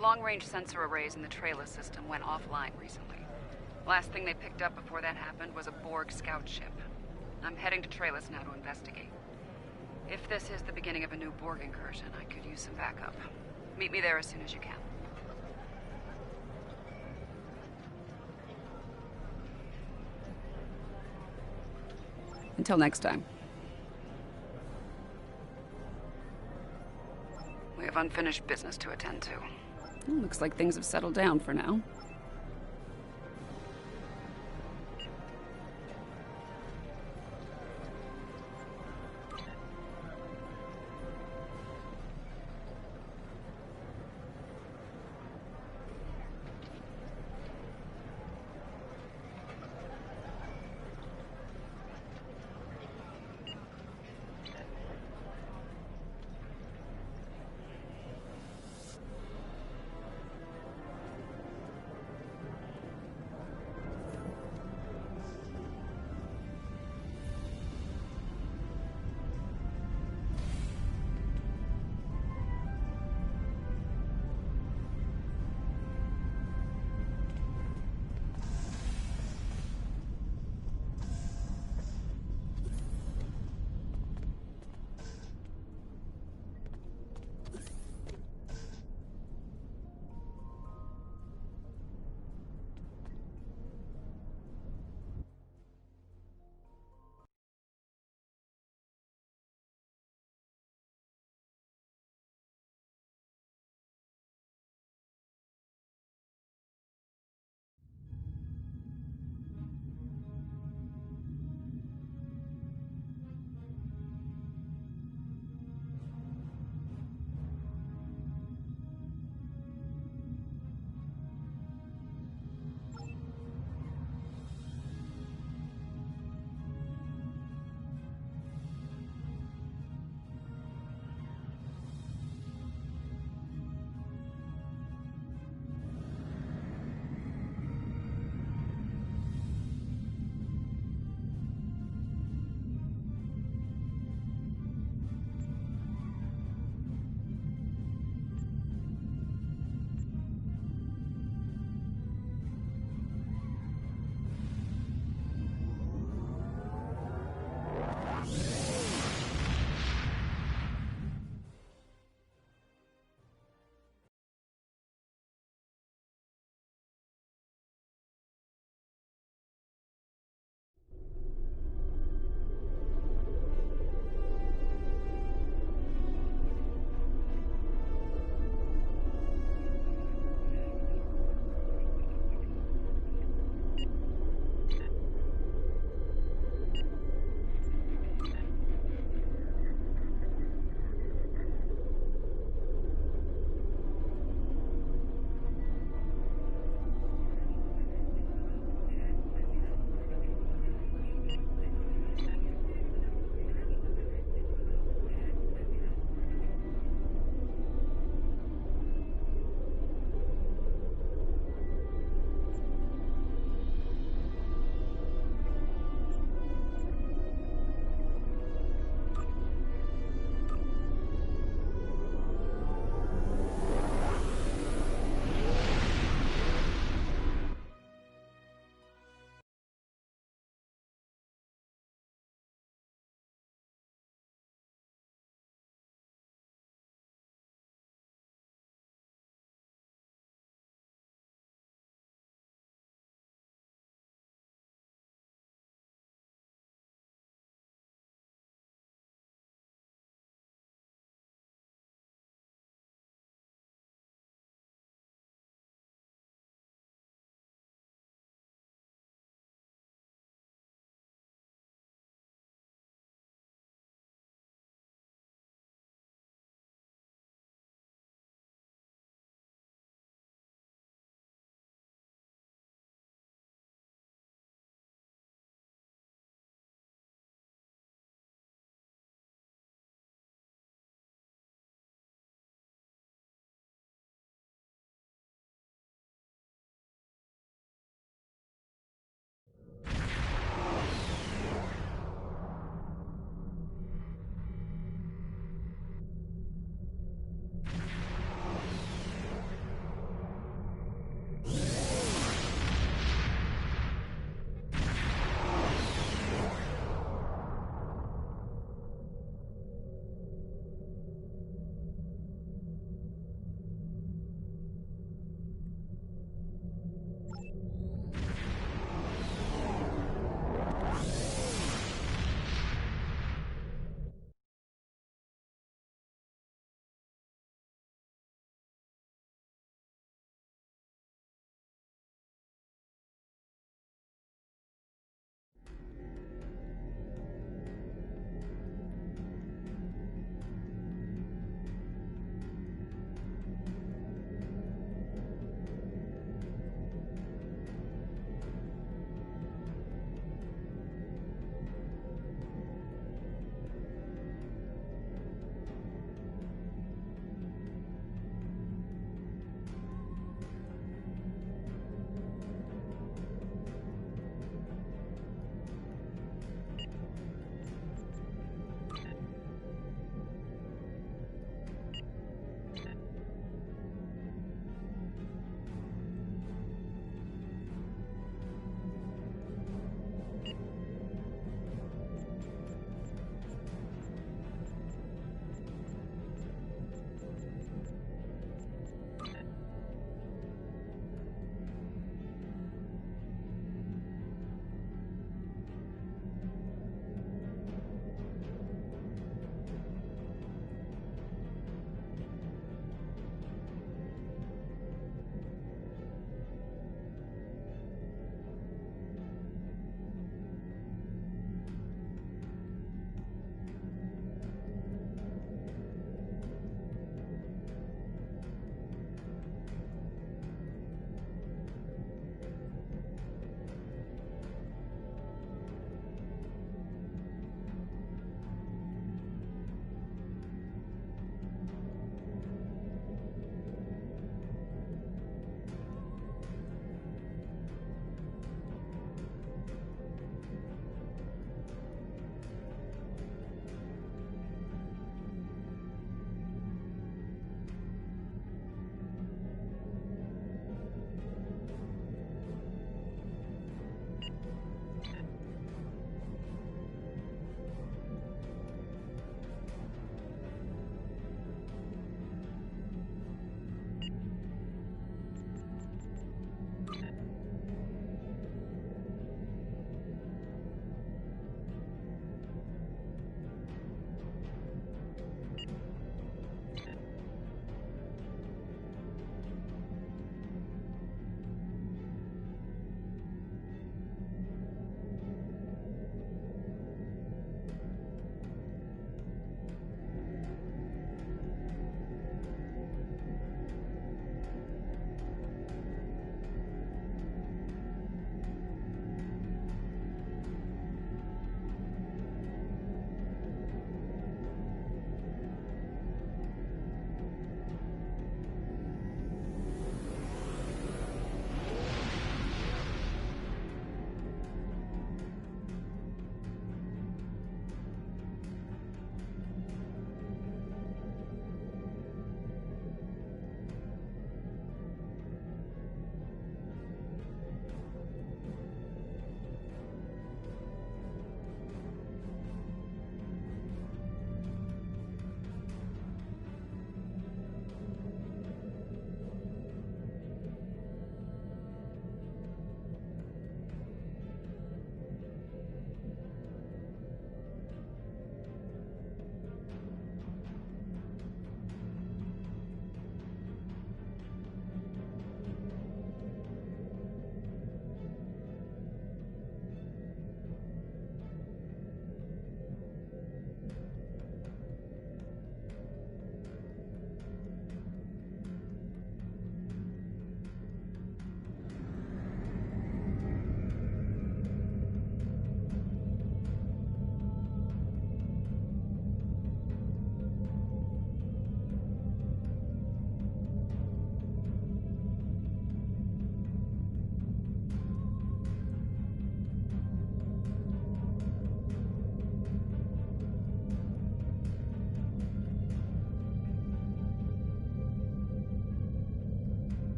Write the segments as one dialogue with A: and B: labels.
A: The long-range sensor arrays in the trailer system went offline recently. Last thing they picked up before that happened was a Borg scout ship. I'm heading to trailers now to investigate. If this is the beginning of a new Borg incursion, I could use some backup. Meet me there as soon as you can.
B: Until next time.
A: We have unfinished business to attend to.
B: Looks like things have settled down for now.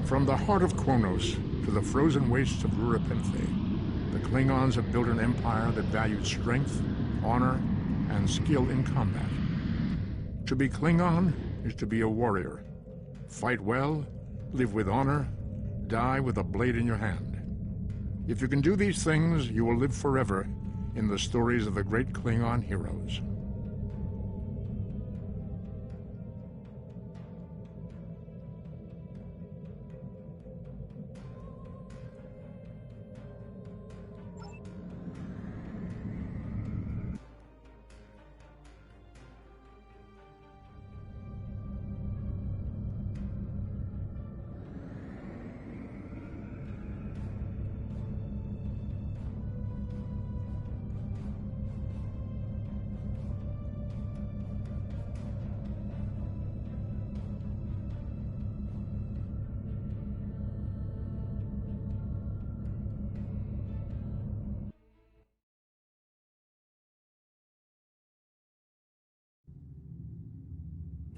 C: From the heart of Kronos to the frozen wastes of Rurapenthe, the Klingons have built an empire that valued strength, honor, and skill in combat. To be Klingon is to be a warrior. Fight well, live with honor, die with a blade in your hand. If you can do these things, you will live forever in the stories of the great Klingon heroes.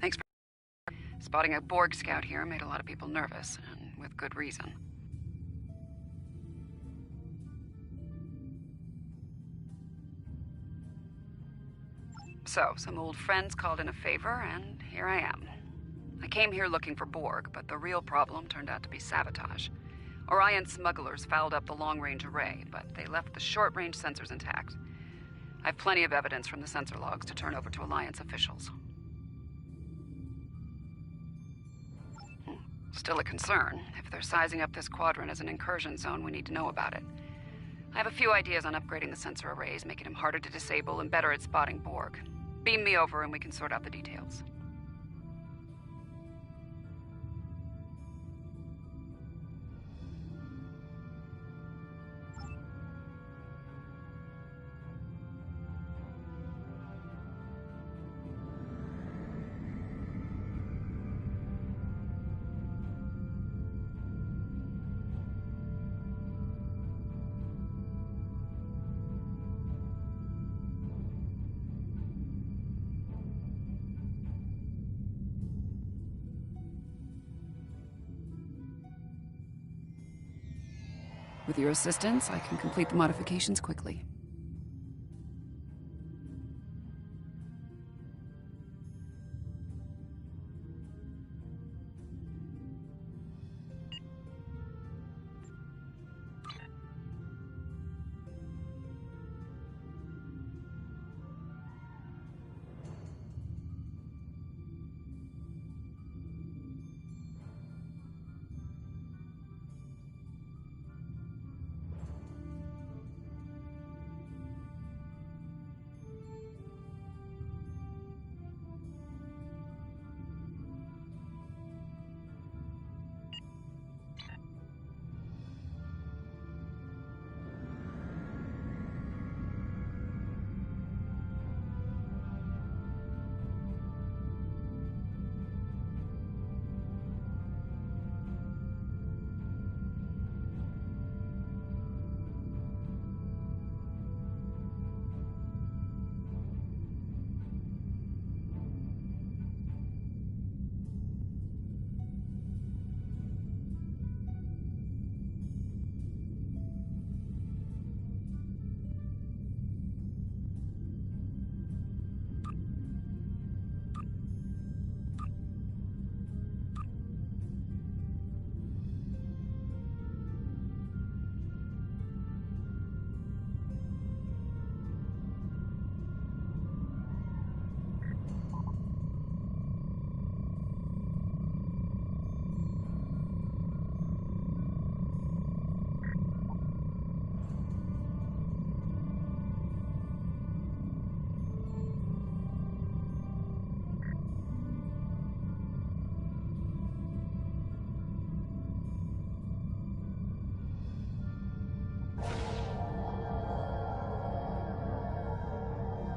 A: Thanks for... Spotting a Borg scout here made a lot of people nervous, and with good reason. So, some old friends called in a favor, and here I am. I came here looking for Borg, but the real problem turned out to be sabotage. Orion smugglers fouled up the long-range array, but they left the short-range sensors intact. I have plenty of evidence from the sensor logs to turn over to Alliance officials. Still a concern. If they're sizing up this quadrant as an incursion zone, we need to know about it. I have a few ideas on upgrading the sensor arrays, making them harder to disable and better at spotting Borg. Beam me over and we can sort out the details.
B: With your assistance, I can complete the modifications quickly.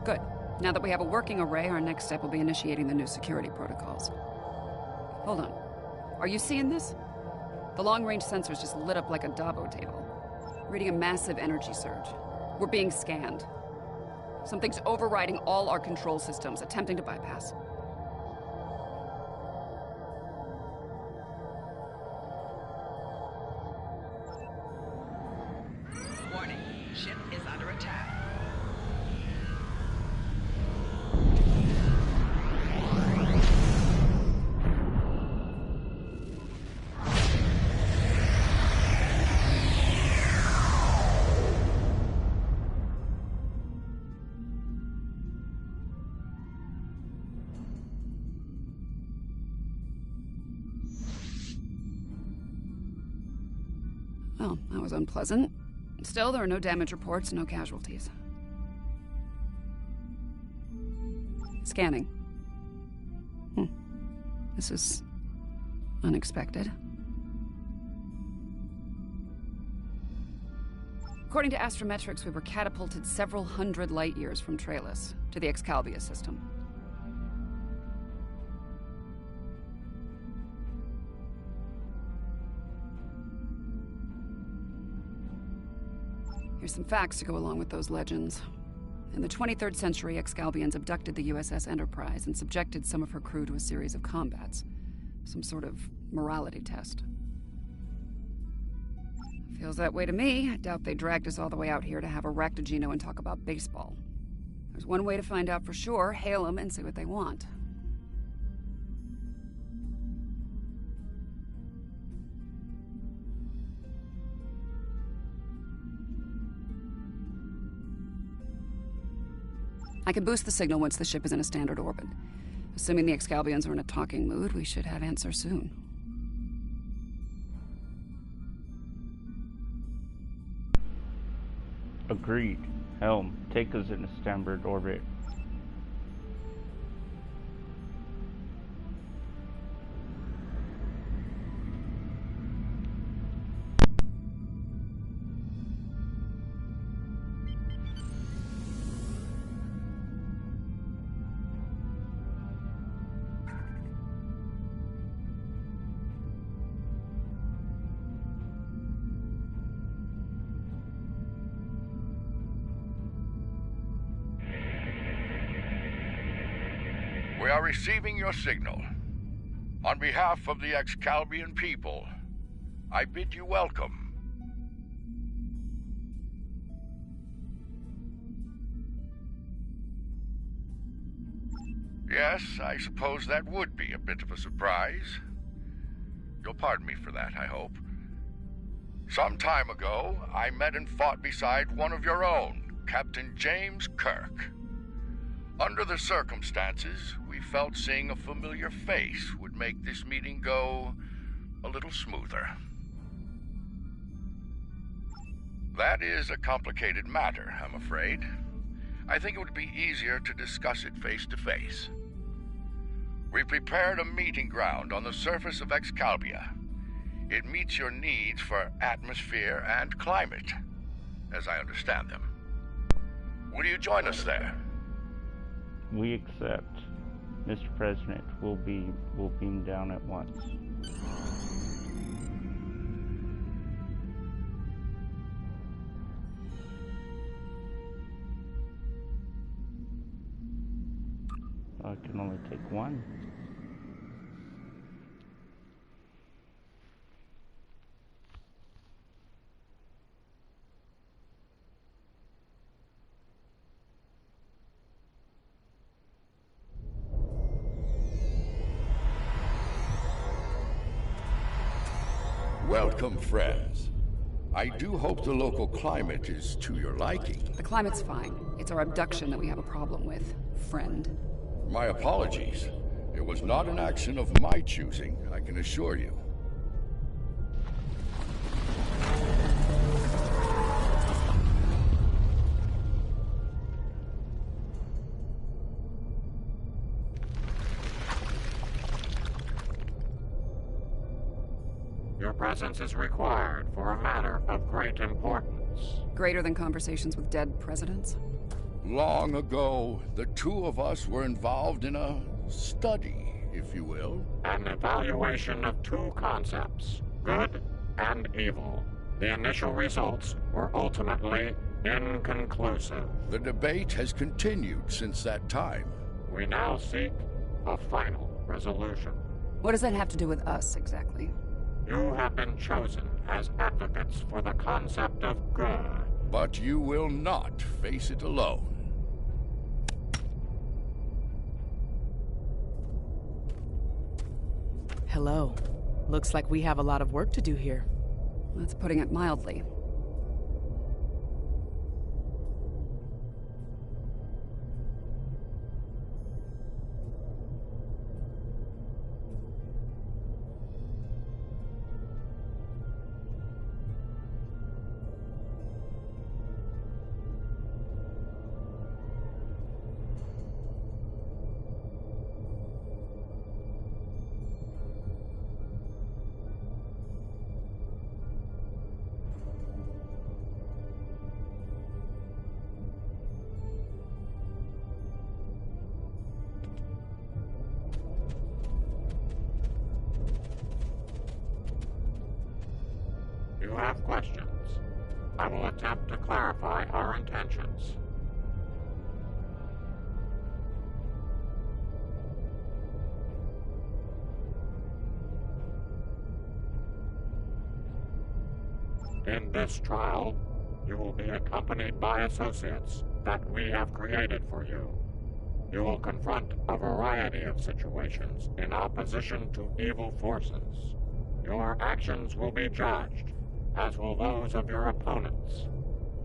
B: Good. Now that we have a working array, our next step will be initiating the new security protocols. Hold on. Are you seeing this? The long-range sensors just lit up like a Dabo table, reading a massive energy surge. We're being scanned. Something's overriding all our control systems, attempting to bypass.
D: Warning, ship is under attack.
B: Well, that was unpleasant. Still, there are no damage reports, no casualties. Scanning. This is unexpected. According to astrometrics, we were catapulted several hundred light years from Trailus to the Excalibia system. Here's some facts to go along with those legends. In the 23rd century, Excalbians abducted the USS Enterprise and subjected some of her crew to a series of combats. Some sort of morality test. Feels that way to me. I doubt they dragged us all the way out here to have a Ractogino and talk about baseball. There's one way to find out for sure: hail them and see what they want. I can boost the signal once the ship is in a standard orbit. Assuming the Excalbians are in a talking mood, we should have answer soon.
E: Agreed. Helm, take us in a standard orbit.
F: We are receiving your signal. On behalf of the Excalbian people, I bid you welcome. Yes, I suppose that would be a bit of a surprise. You'll pardon me for that, I hope. Some time ago, I met and fought beside one of your own, Captain James Kirk. Under the circumstances, we felt seeing a familiar face would make this meeting go a little smoother. That is a complicated matter, I'm afraid. I think it would be easier to discuss it face to face. We prepared a meeting ground on the surface of Excalibia. It meets your needs for atmosphere and climate, as I understand them. Will you join us there?
E: We accept. Mr. President, we'll beam down at once. I can only take one.
F: Welcome, friends. I do hope the local climate is to your liking.
B: The climate's fine. It's our abduction that we have a problem with, friend.
F: My apologies. It was not an action of my choosing, I can assure you.
G: Your presence is required for a matter of great importance.
B: Greater than conversations with dead presidents?
F: Long ago, the two of us were involved in a study, if you will.
G: An evaluation of two concepts, good and evil. The initial results were ultimately inconclusive.
F: The debate has continued since that time.
G: We now seek a final resolution.
B: What does that have to do with us, exactly?
G: You have been chosen as advocates for the concept of good
F: But you will not face it alone.
H: Hello. Looks like we have a lot of work to do here.
B: That's putting it mildly.
G: You have questions. I will attempt to clarify our intentions. In this trial, you will be accompanied by associates that we have created for you. You will confront a variety of situations in opposition to evil forces. Your actions will be judged, as will those of your opponents.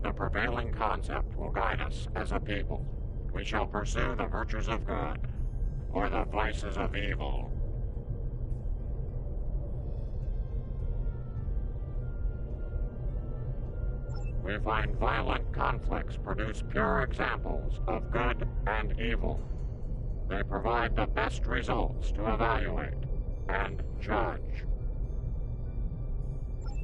G: The prevailing concept will guide us as a people. We shall pursue the virtues of good, or the vices of evil. We find violent conflicts produce pure examples of good and evil. They provide the best results to evaluate and judge.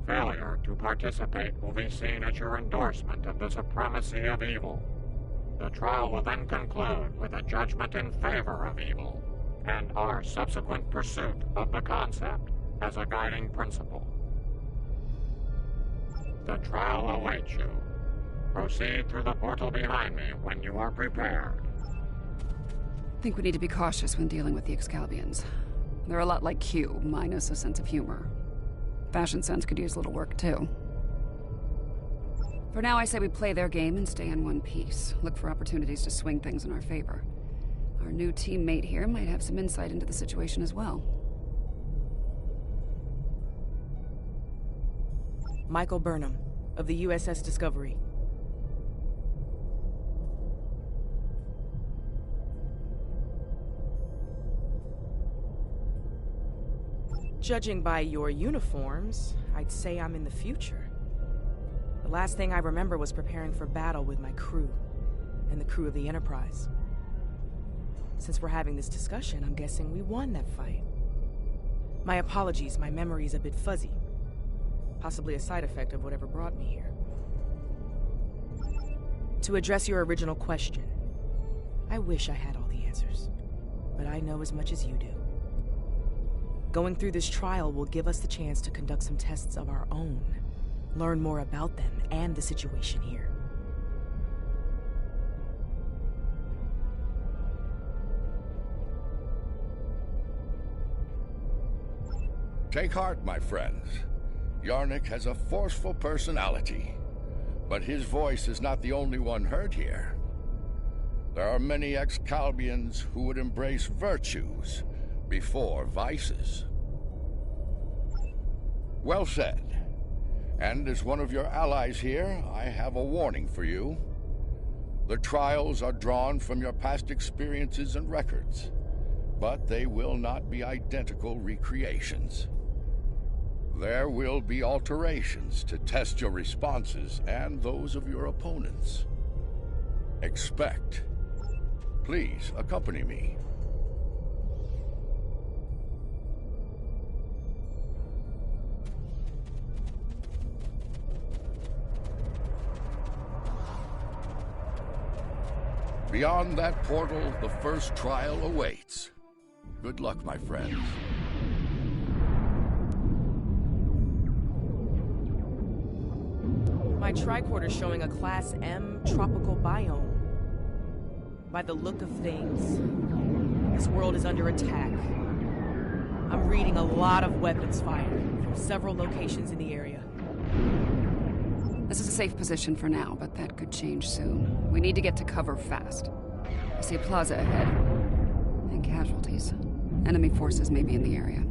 G: Failure to participate will be seen as your endorsement of the supremacy of evil. The trial will then conclude with a judgment in favor of evil, and our subsequent pursuit of the concept as a guiding principle. The trial awaits you. Proceed through the portal behind me when you are prepared.
B: I think we need to be cautious when dealing with the Excalibians. They're a lot like Q, minus a sense of humor. Fashion sense could use a little work, too. For now, I say we play their game and stay in one piece. Look for opportunities to swing things in our favor. Our new teammate here might have some insight into the situation as well.
H: Michael Burnham, of the USS Discovery. Judging by your uniforms, I'd say I'm in the future. The last thing I remember was preparing for battle with my crew, and the crew of the Enterprise. Since we're having this discussion, I'm guessing we won that fight. My apologies, my memory's a bit fuzzy. Possibly a side effect of whatever brought me here. To address your original question, I wish I had all the answers, but I know as much as you do. Going through this trial will give us the chance to conduct some tests of our own, learn more about them and the situation here.
F: Take heart, my friends. Yarnik has a forceful personality, but his voice is not the only one heard here. There are many Excalibians who would embrace virtues before vices. Well said. And as one of your allies here, I have a warning for you. The trials are drawn from your past experiences and records, but they will not be identical recreations. There will be alterations to test your responses and those of your opponents. Expect. Please accompany me. Beyond that portal, the first trial awaits. Good luck, my friends.
H: My tricorder's showing a Class M tropical biome. By the look of things, this world is under attack. I'm reading a lot of weapons fire from several locations in the area.
B: This is a safe position for now, but that could change soon. We need to get to cover fast. I see a plaza ahead. And casualties. Enemy forces may be in the area.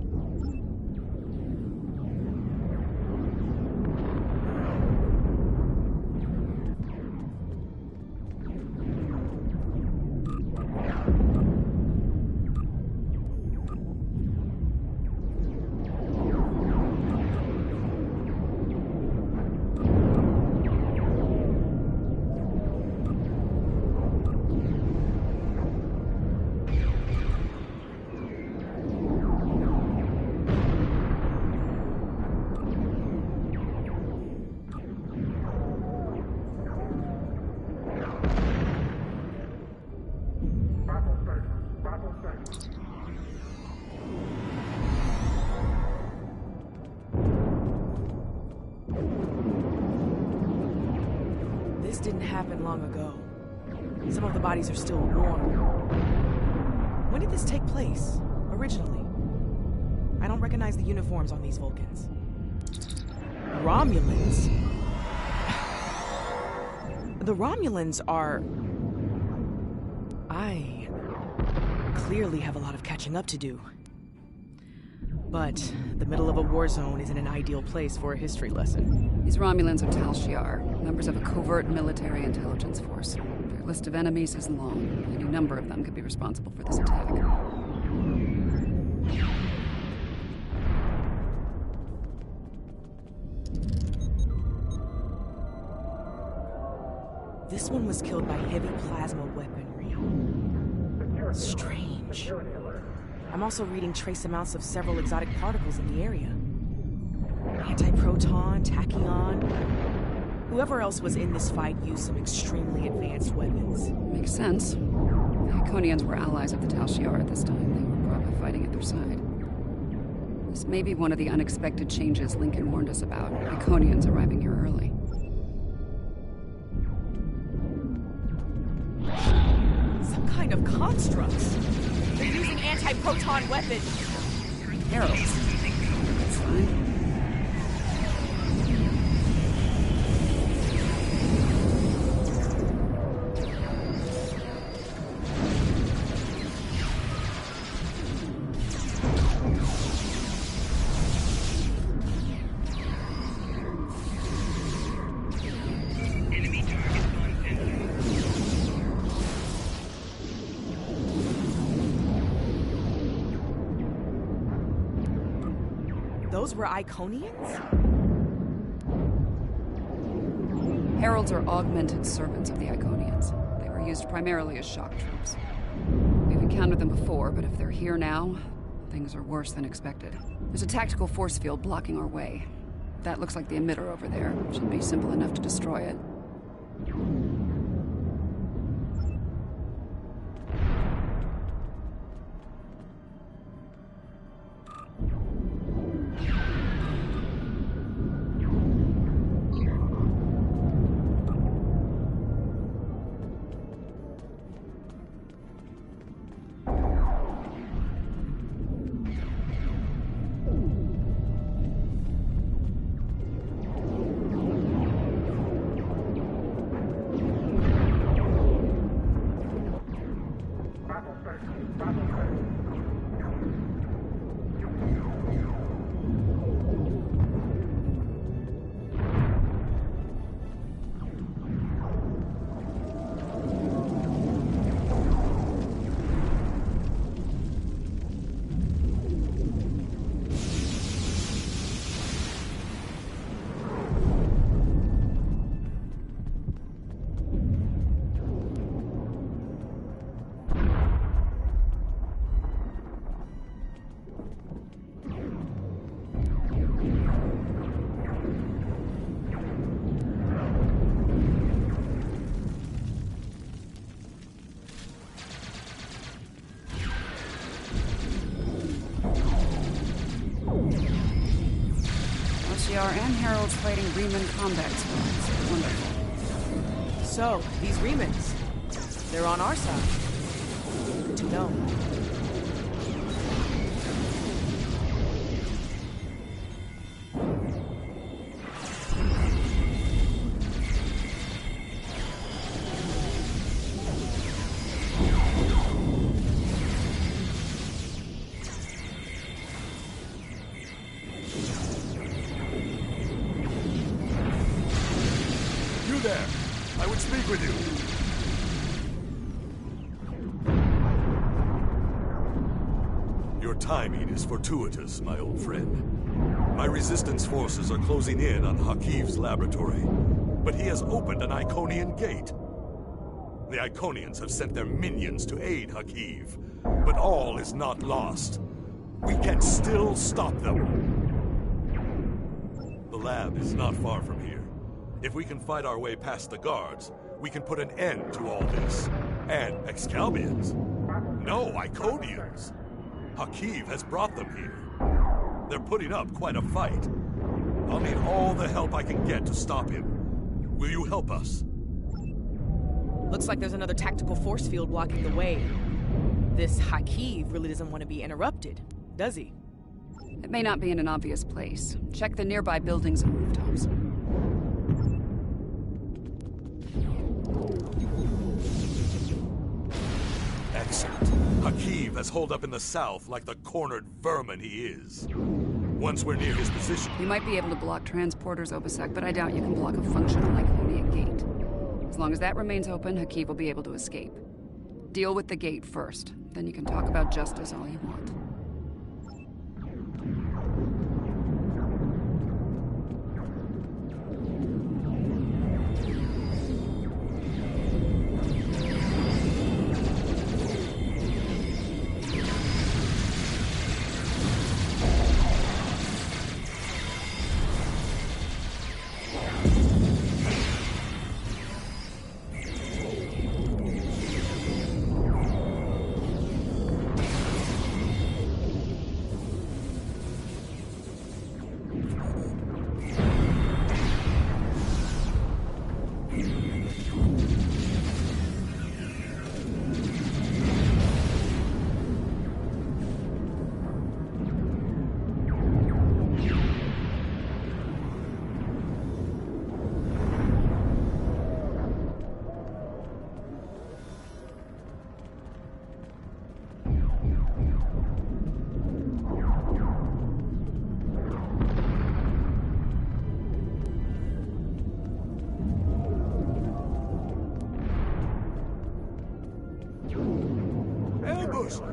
H: This didn't happen long ago. Some of the bodies are still warm. When did this take place, originally? I don't recognize the uniforms on these Vulcans. Romulans? The Romulans are... I clearly have a lot of catching up to do. But the middle of a war zone isn't an ideal place for a history lesson.
B: These Romulans are Tal Shiar, members of a covert military intelligence force. Their list of enemies is long. Any number of them could be responsible for this attack.
H: This one was killed by heavy plasma weaponry. Strange. I'm also reading trace amounts of several exotic particles in the area. Antiproton, tachyon. Whoever else was in this fight used some extremely advanced weapons.
B: Makes sense. The Iconians were allies of the Tal Shiar at this time. They were probably fighting at their side. This may be one of the unexpected changes Lincoln warned us about. Iconians arriving here early.
H: Some kind of constructs. They're using anti-proton weapons.
B: Arrows. That's fine.
H: Those were Iconians?
B: Heralds are augmented servants of the Iconians. They were used primarily as shock troops. We've encountered them before, but if they're here now, things are worse than expected. There's a tactical force field blocking our way. That looks like the emitter over there. Should be simple enough to destroy it. And Heralds fighting Riemann combat squads. Wonderful.
H: So, these Riemans, they're on our side. Good to know.
I: speak with you. Your timing is fortuitous, my old friend. My resistance forces are closing in on Hakiv's laboratory, but he has opened an Iconian gate. The Iconians have sent their minions to aid Hakiv, but all is not lost. We can still stop them. The lab is not far from here. If we can fight our way past the guards, we can put an end to all this. And Excalibians? No, Iconians! Hakiv has brought them here. They're putting up quite a fight. I'll need all the help I can get to stop him. Will you help us?
H: Looks like there's another tactical force field blocking the way. This Hakiv really doesn't want to be interrupted, does he?
B: It may not be in an obvious place. Check the nearby buildings and rooftops.
I: Excellent. Hakiv has holed up in the south like the cornered vermin he is. Once we're near his position...
B: You might be able to block transporters, Obasek, but I doubt you can block a functional Iconian gate. As long as that remains open, Hakiv will be able to escape. Deal with the gate first. Then you can talk about justice all you want.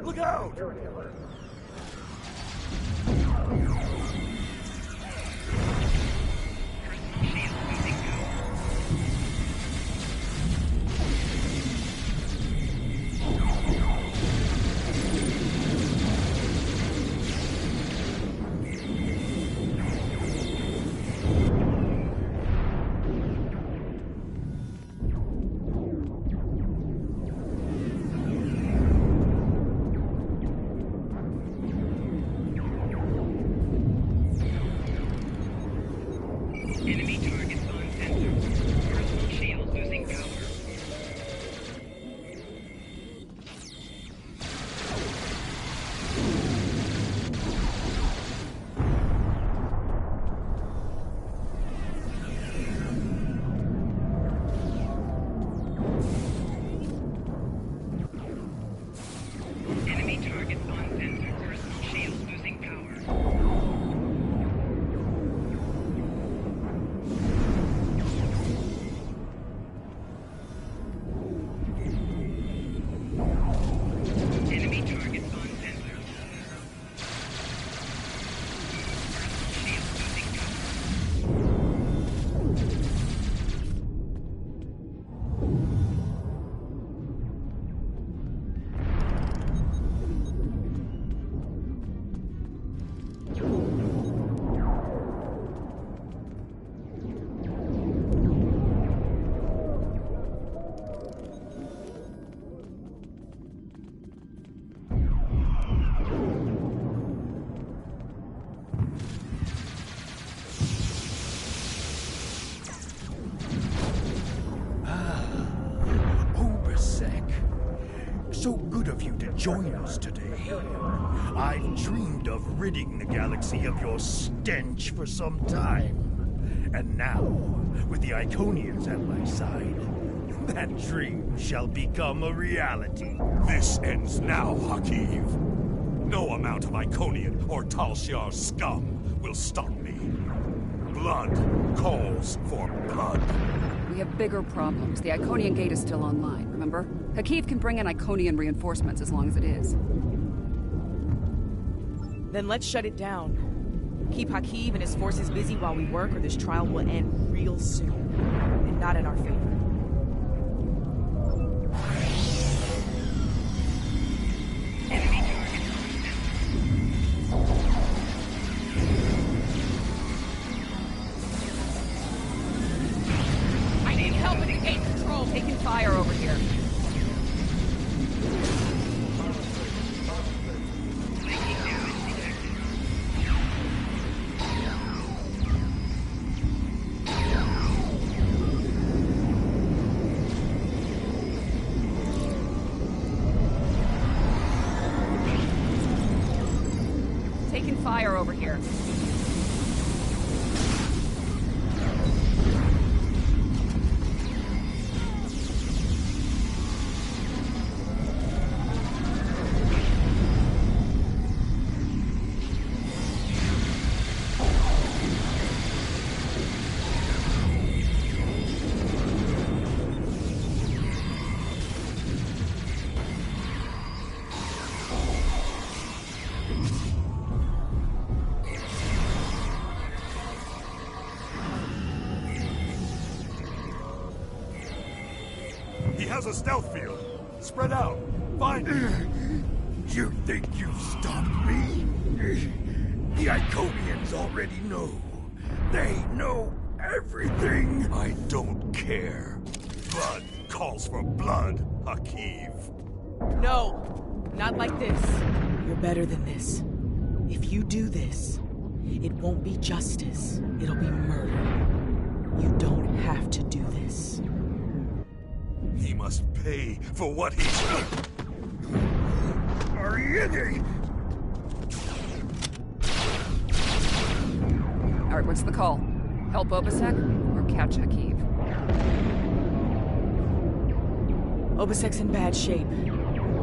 I: Look out!
J: So good of you to join us today. I've dreamed of ridding the galaxy of your stench for some time. And now, with the Iconians at my side, that dream shall become a reality.
I: This ends now, Hakiv. No amount of Iconian or Tal Shiar scum will stop me. Blood calls for blood.
B: We have bigger problems. The Iconian gate is still online, remember? Hakeev can bring in Iconian reinforcements as long as it is.
H: Then let's shut it down. Keep Hakeev and his forces busy while we work, or this trial will end real soon. And not in our favor.
B: I need help with the gate control. Taking fire over here. Fire over here.
I: A stealth field. Spread out. Find me.
J: You think you've stopped me? The Iconians already know. They know everything.
I: I don't care. Blood calls for blood, Hakeev.
H: No, not like this. You're better than this. If you do this, it won't be justice. It'll be murder. You don't have to do this.
I: He must pay for what he's done.
J: Are you in?
B: Alright, what's the call? Help Obasek or catch Hakeev?
H: Obasek's in bad shape.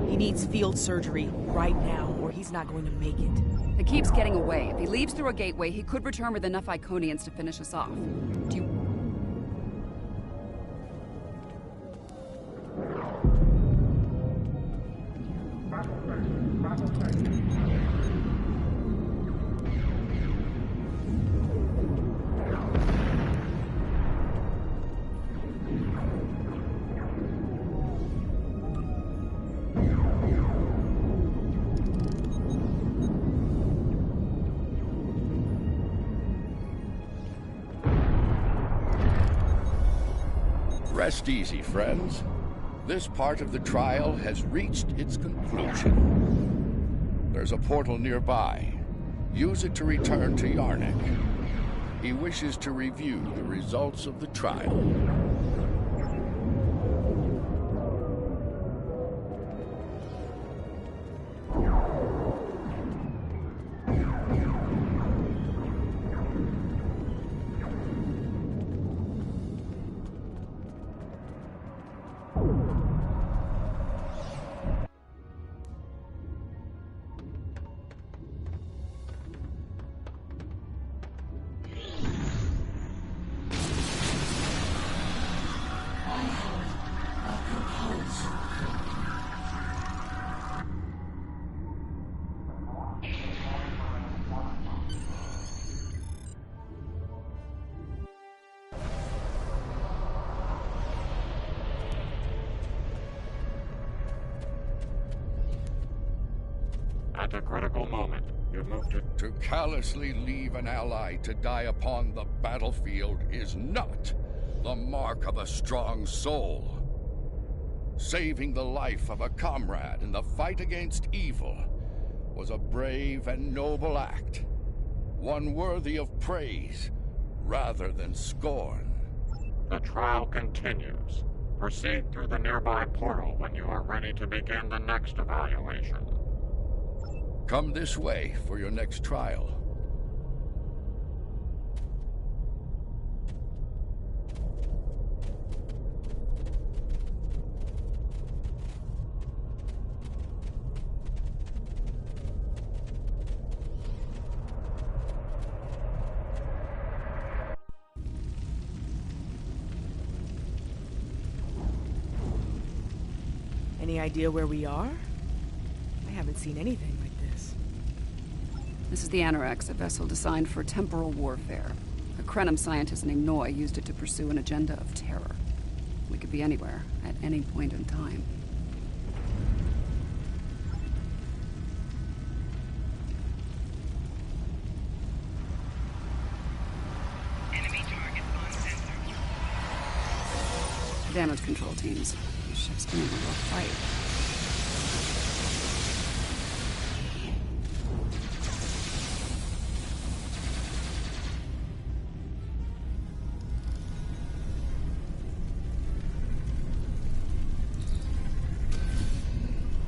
H: He needs field surgery right now, or he's not going to make it.
B: Hakeev's getting away. If he leaves through a gateway, he could return with enough Iconians to finish us off. Do you...
F: Rest easy, friends. This part of the trial has reached its conclusion. There's a portal nearby. Use it to return to Yarnik. He wishes to review the results of the trial.
G: At a critical moment, you moved
F: To callously leave an ally to die upon the battlefield is not the mark of a strong soul. Saving the life of a comrade in the fight against evil was a brave and noble act, one worthy of praise rather than scorn.
G: The trial continues. Proceed through the nearby portal when you are ready to begin the next evaluation.
F: Come this way for your next trial.
H: Any idea where we are? I haven't seen anything like this.
B: This is the Anorax, a vessel designed for temporal warfare. A Krenim scientist named Noy used it to pursue an agenda of terror. We could be anywhere, at any point in time.
D: Enemy target on sensor.
B: Damage control teams. The ship's been in a rough fight.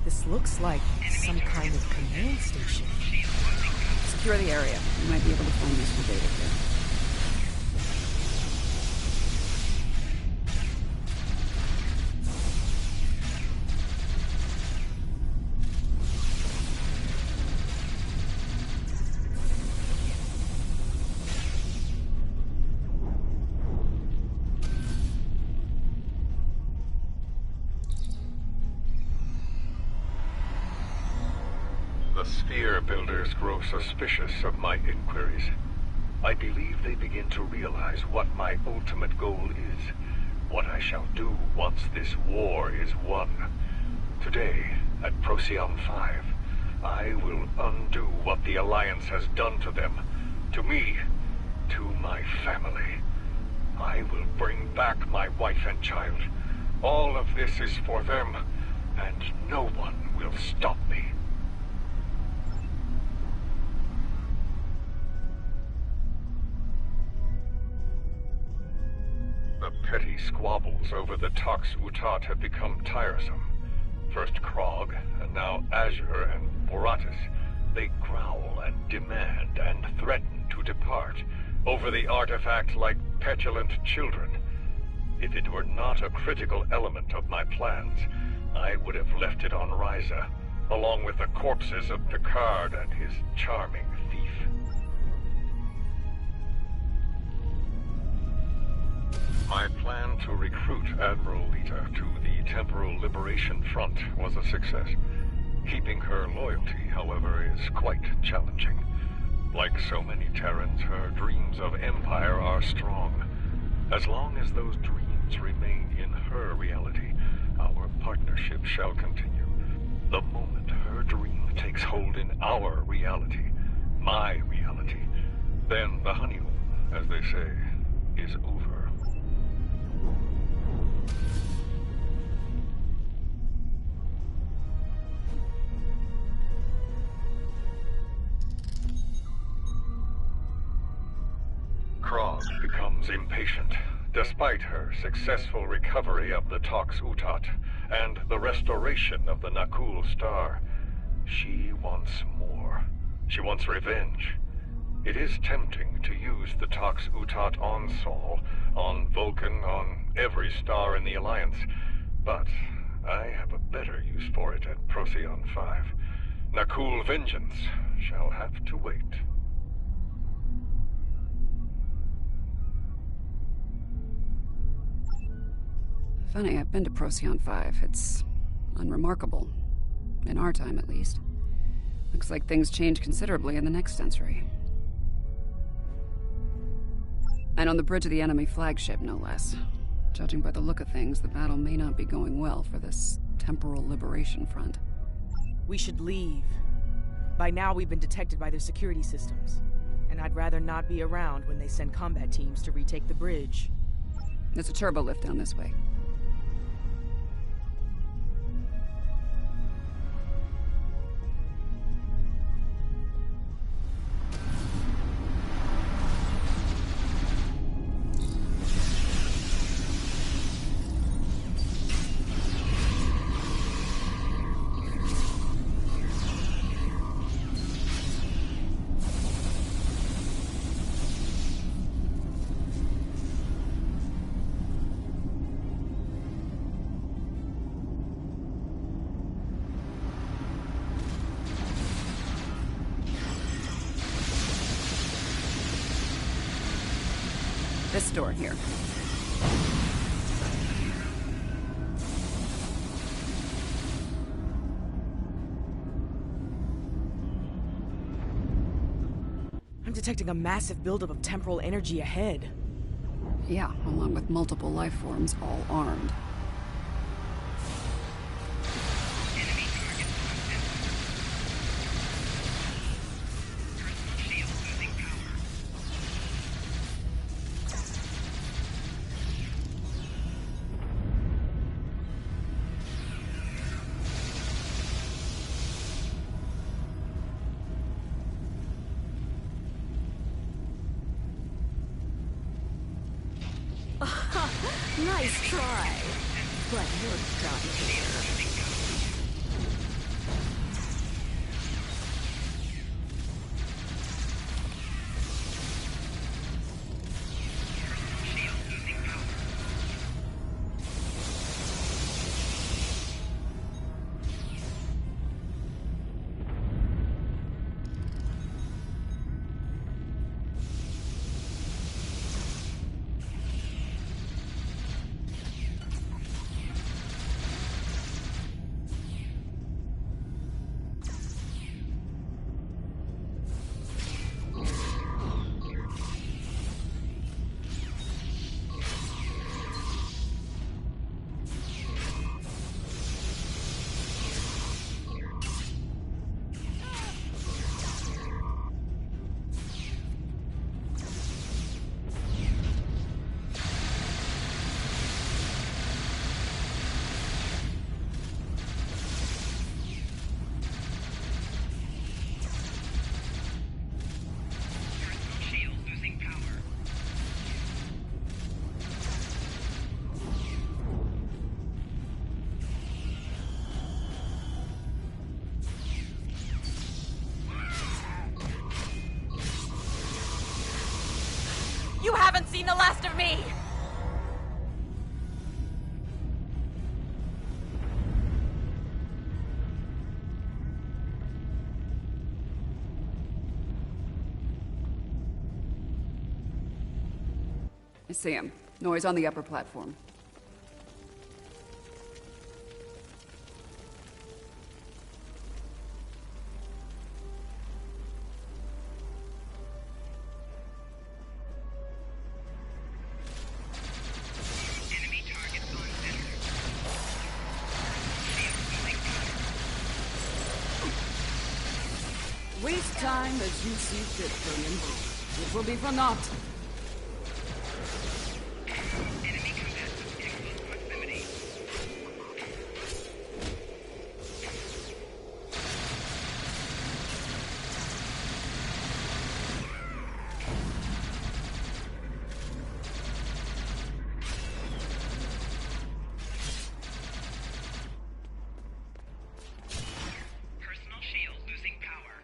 H: This looks like some kind of command station.
B: Secure the area. You might be able to find useful data here.
K: The sphere builders grow suspicious of my inquiries. I believe they begin to realize what my ultimate goal is, what I shall do once this war is won. Today, at Procyon 5, I will undo what the Alliance has done to them, to me, to my family. I will bring back my wife and child. All of this is for them, and no one will stop me. The petty squabbles over the Tox Utat have become tiresome. First Krog, and now Azure and Boratis. They growl and demand and threaten to depart over the artifact like petulant children. If it were not a critical element of my plans, I would have left it on Ryza, along with the corpses of Picard and his charming thief. My plan to recruit Admiral Lita to the Temporal Liberation Front was a success. Keeping her loyalty, however, is quite challenging. Like so many Terrans, her dreams of empire are strong. As long as those dreams remain in her reality, our partnership shall continue. The moment her dream takes hold in our reality, my reality, then the honeymoon, as they say, is over. Krog becomes impatient, despite her successful recovery of the Tox Utat and the restoration of the Nakul Star. She wants more. She wants revenge. It is tempting to use the Tox Utat on Sol, on Vulcan, on every star in the Alliance, but I have a better use for it at Procyon 5. Nakul vengeance shall have to wait.
B: Funny, I've been to Procyon 5. It's unremarkable. In our time, at least. Looks like things change considerably in the next century. And on the bridge of the enemy flagship, no less. Judging by the look of things, the battle may not be going well for this Temporal Liberation Front.
H: We should leave. By now, we've been detected by their security systems. And I'd rather not be around when they send combat teams to retake the bridge.
B: There's a turbo lift down this way. This door here.
H: detecting a massive buildup of temporal energy ahead.
B: Yeah, along with multiple life forms, all armed.
D: Enemy target on center. Personal shield losing power.
L: Nice try, but you're done here.
D: Shield losing power. Personal shield losing power.
L: You haven't seen the last of me!
B: I see him. Noise on the upper platform.
D: Enemy target on center. Shield losing power.
B: Waste time as you see fit, Vermin. It will be for naught.
D: Enemy combatants in close proximity. Personal shield losing power.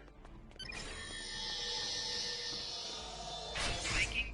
D: Striking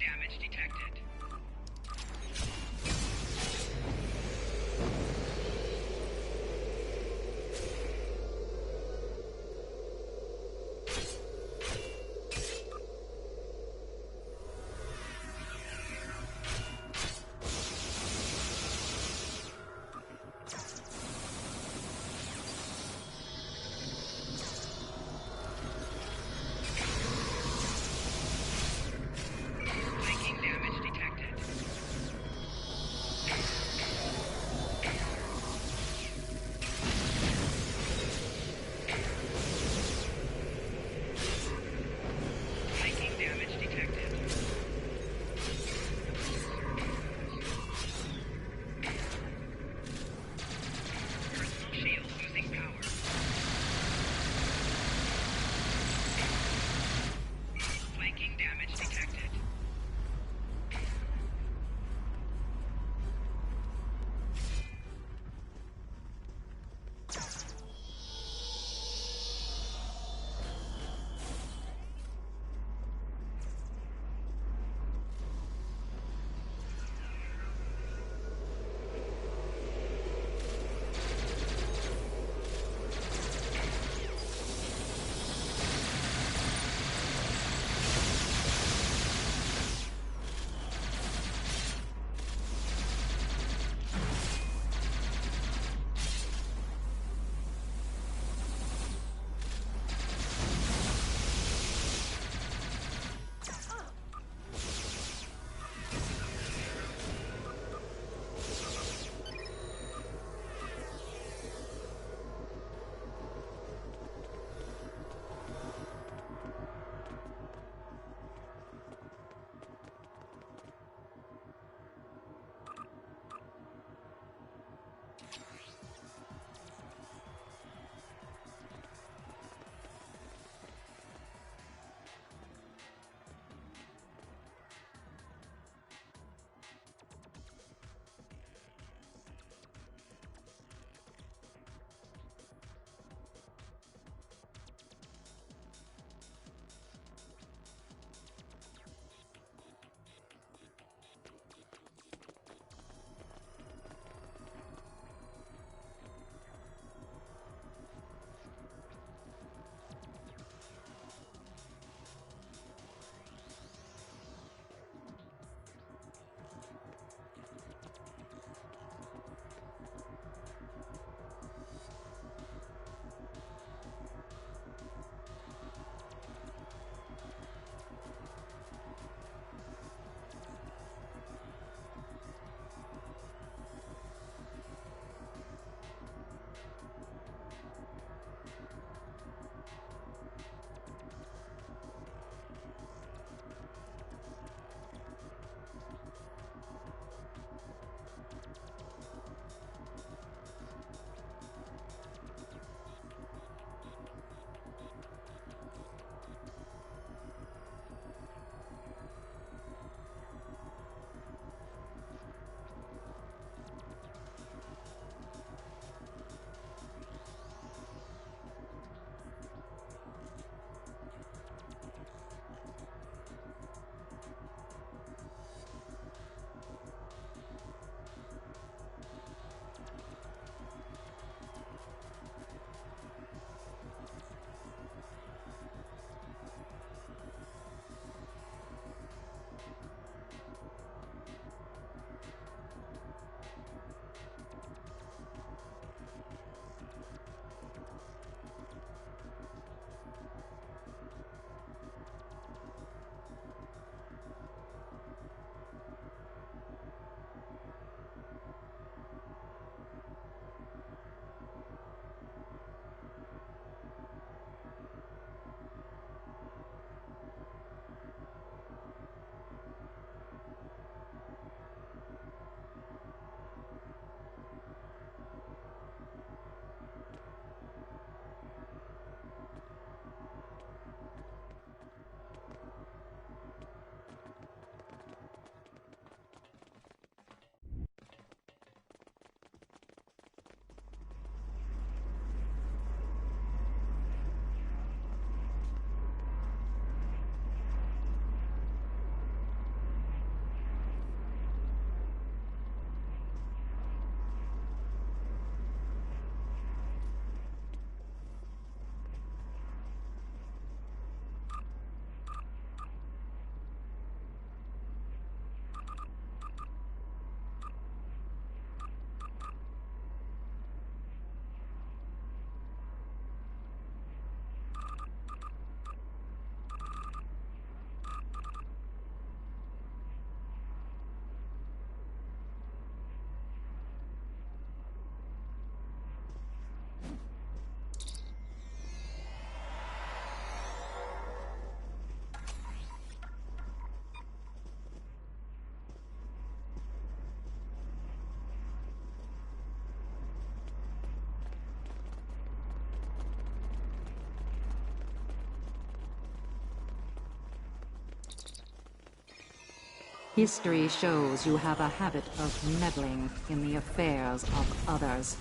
M: History shows you have a habit of meddling in the affairs of others.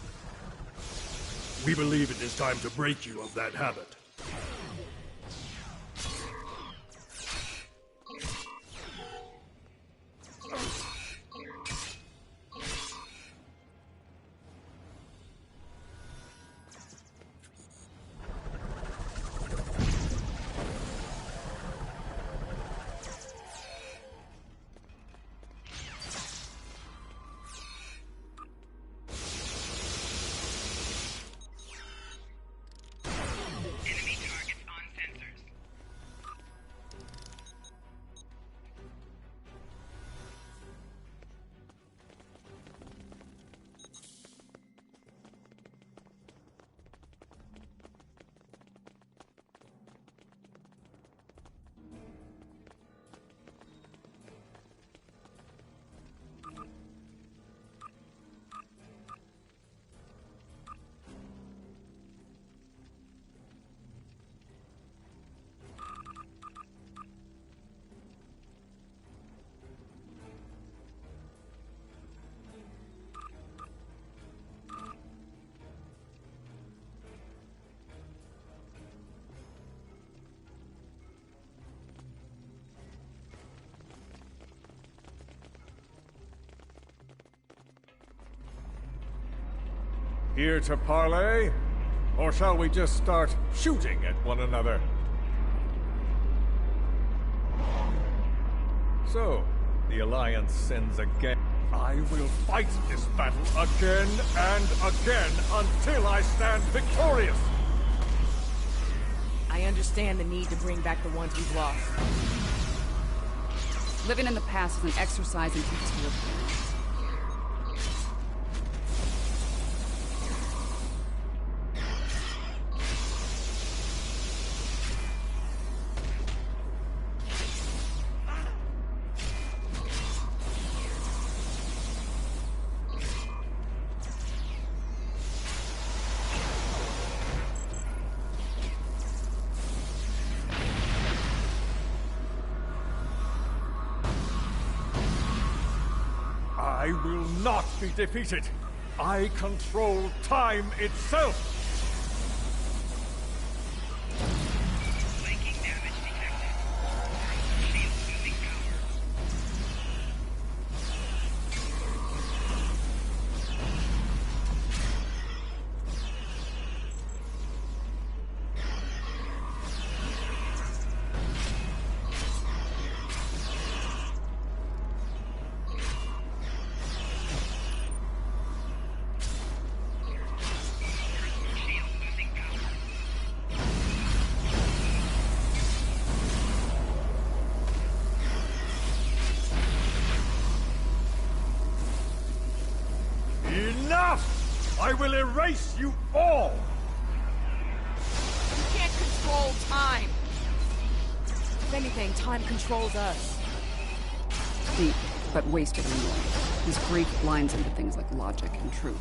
J: We believe it is time to break you of that habit.
N: Here to parley? Or shall we just start shooting at one another? So, the Alliance sends again. I will fight this battle again and again until I stand victorious!
H: I understand the need to bring back the ones we've lost.
B: Living in the past is an exercise in exterior.
N: I will not be defeated. I control time itself.
D: Flanking damage detected. Shield losing power.
N: Enough! I will erase you all!
H: You can't control time! If anything, time controls us.
B: Deep, but wasted anyway. His grief blinds him to things like logic and truth.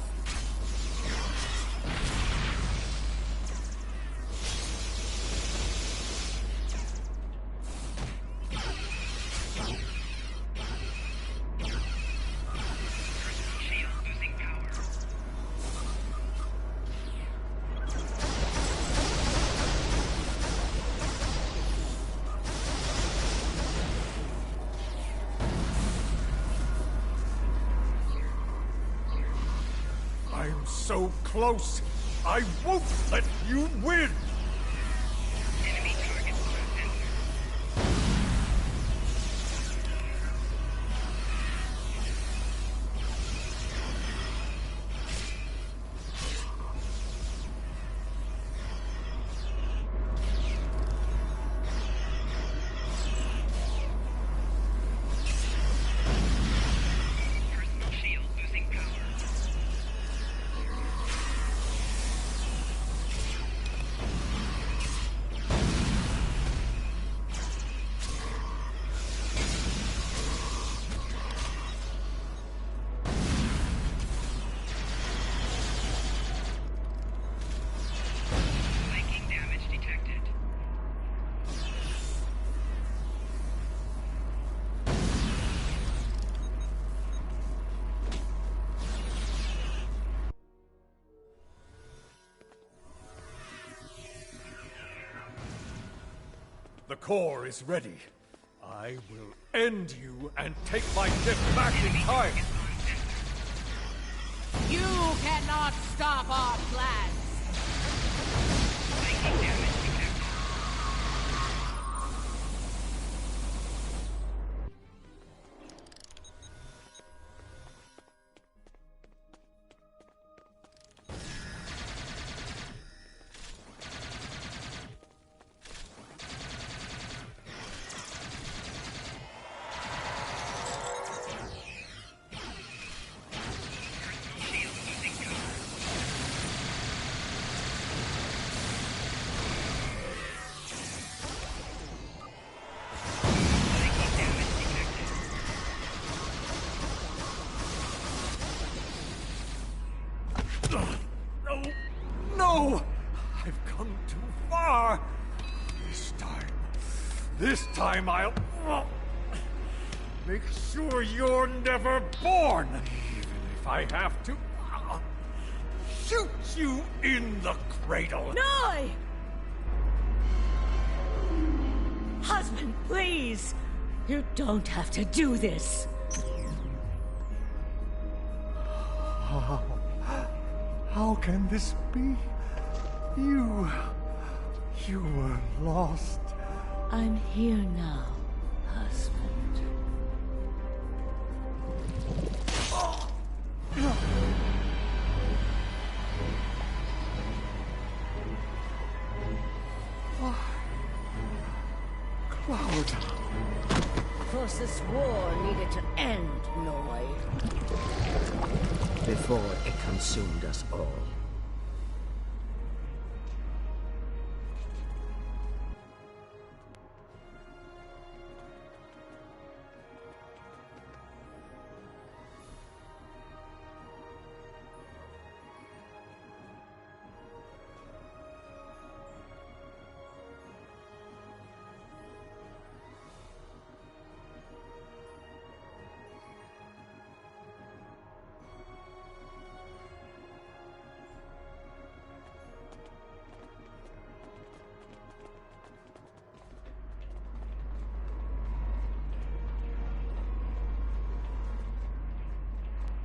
N: I'm so close. I won't let you win.
D: Enemy target sensor. Personal shield losing power.
N: core is ready. I will end you and take my ship back in time.
L: You cannot stop our plans!
N: No! I've come too far! This time I'll make sure you're never born! Even if I have to shoot you in the cradle!
L: Noi! Husband, please! You don't have to do this!
N: How can this be? You were lost.
L: I'm here now, husband.
N: Cloud.
L: Because this war needed to end, Noi.
O: Before it consumed us all.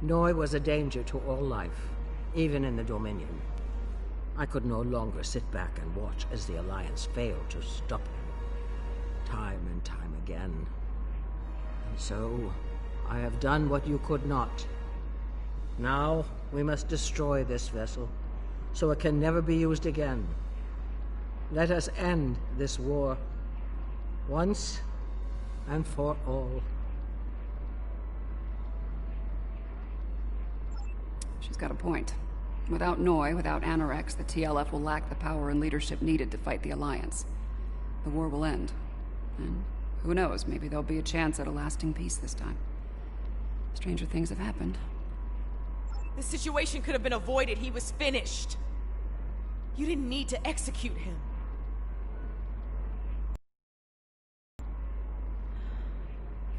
O: Noi was a danger to all life, even in the Dominion. I could no longer sit back and watch as the Alliance failed to stop him, time and time again. And so, I have done what you could not. Now, we must destroy this vessel, so it can never be used again. Let us end this war, once and for all.
B: She's got a point. Without Noi, without Anorex, the TLF will lack the power and leadership needed to fight the Alliance. The war will end. And who knows, maybe there'll be a chance at a lasting peace this time. Stranger things have happened.
H: This situation could have been avoided. He was finished. You didn't need to execute him.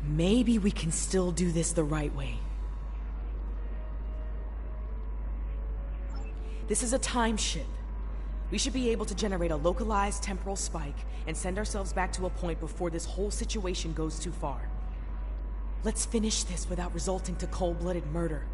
H: Maybe we can still do this the right way. This is a time ship. We should be able to generate a localized temporal spike and send ourselves back to a point before this whole situation goes too far. Let's finish this without resulting to cold-blooded murder.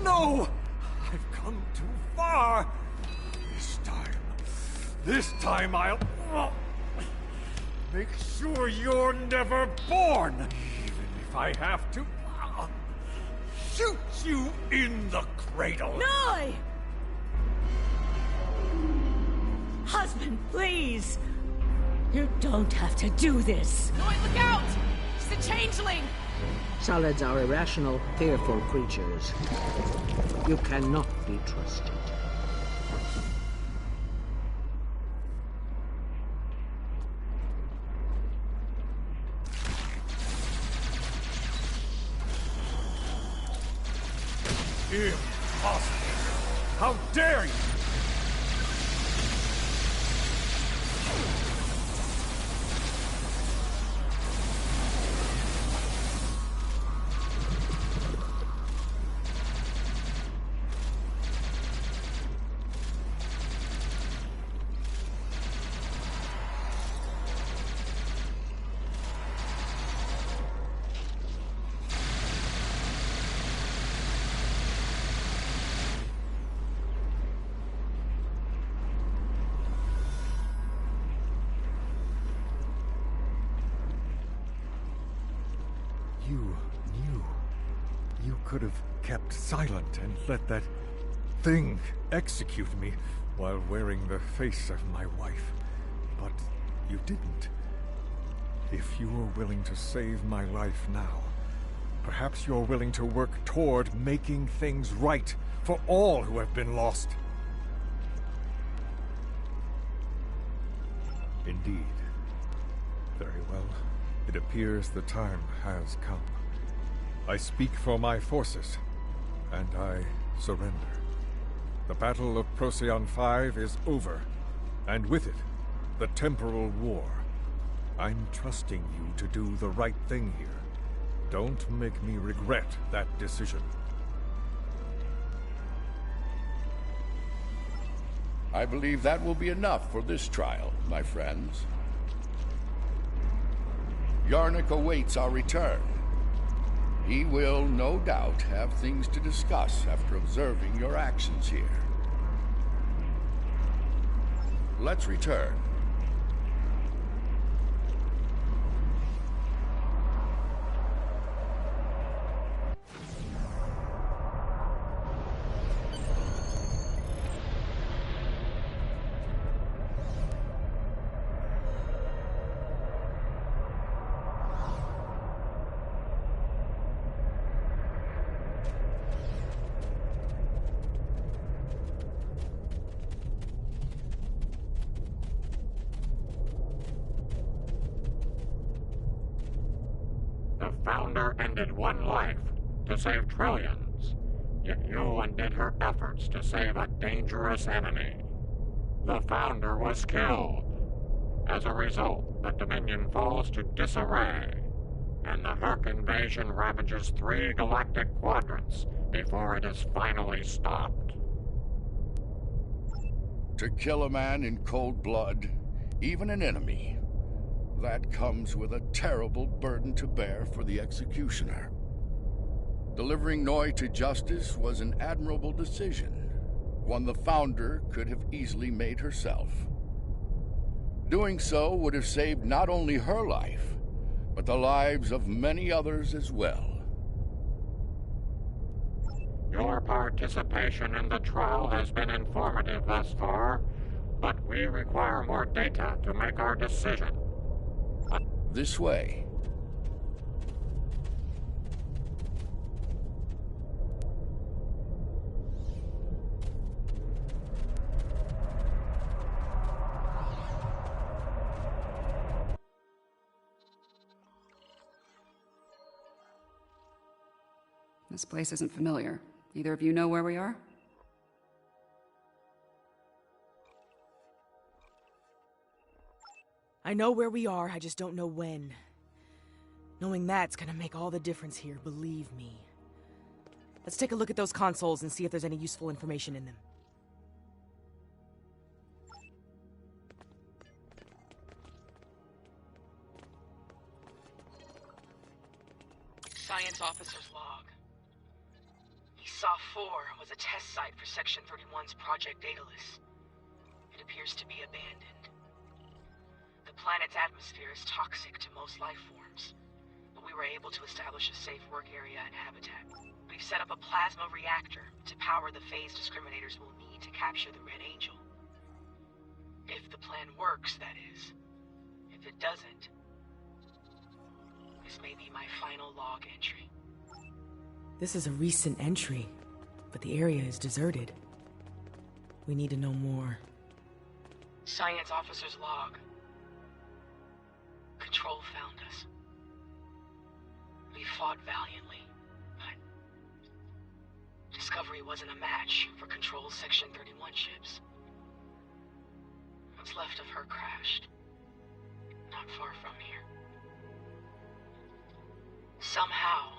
N: No! I've come too far! This time I'll make sure you're never born! Even if I have to shoot you in the cradle!
L: Noi! Husband, please! You don't have to do this!
H: Noi, look out! She's a changeling!
O: Solids are irrational, fearful creatures. You cannot be trusted.
N: Impossible! How dare you! You knew. You could have kept silent and let that thing execute me while wearing the face of my wife. But you didn't. If you are willing to save my life now, perhaps you're willing to work toward making things right for all who have been lost. Indeed. Very well. It appears the time has come. I speak for my forces, and I surrender. The Battle of Procyon 5 is over, and with it, the temporal war. I'm trusting you to do the right thing here. Don't make me regret that decision.
F: I believe that will be enough for this trial, my friends. Yarnik awaits our return. He will, no doubt, have things to discuss after observing your actions here. Let's return.
G: The Founder ended one life to save trillions, yet you undid her efforts to save a dangerous enemy. The Founder was killed. As a result, the Dominion falls to disarray, and the Herc invasion ravages 3 galactic quadrants before it is finally stopped.
F: To kill a man in cold blood, even an enemy, that comes with a terrible burden to bear for the executioner. Delivering Noi to justice was an admirable decision, one the Founder could have easily made herself. Doing so would have saved not only her life, but the lives of many others as well.
G: Your participation in the trial has been informative thus far, but we require more data to make our decision.
F: This way.
B: This place isn't familiar. Either of you know where we are?
H: I know where we are, I just don't know when. Knowing that's gonna make all the difference here, believe me. Let's take a look at those consoles and see if there's any useful information in them.
P: Science officer's log. ESOF 4 was a test site for Section 31's Project Daedalus. It appears to be abandoned. The planet's atmosphere is toxic to most life forms, but we were able to establish a safe work area and habitat. We've set up a plasma reactor to power the phase discriminators will need to capture the Red Angel. If the plan works, that is. If it doesn't, this may be my final log entry.
H: This is a recent entry, but the area is deserted. We need to know more.
P: Science officer's log. Control found us. We fought valiantly, but Discovery wasn't a match for Control's Section 31 ships. What's left of her crashed. Not far from here. Somehow,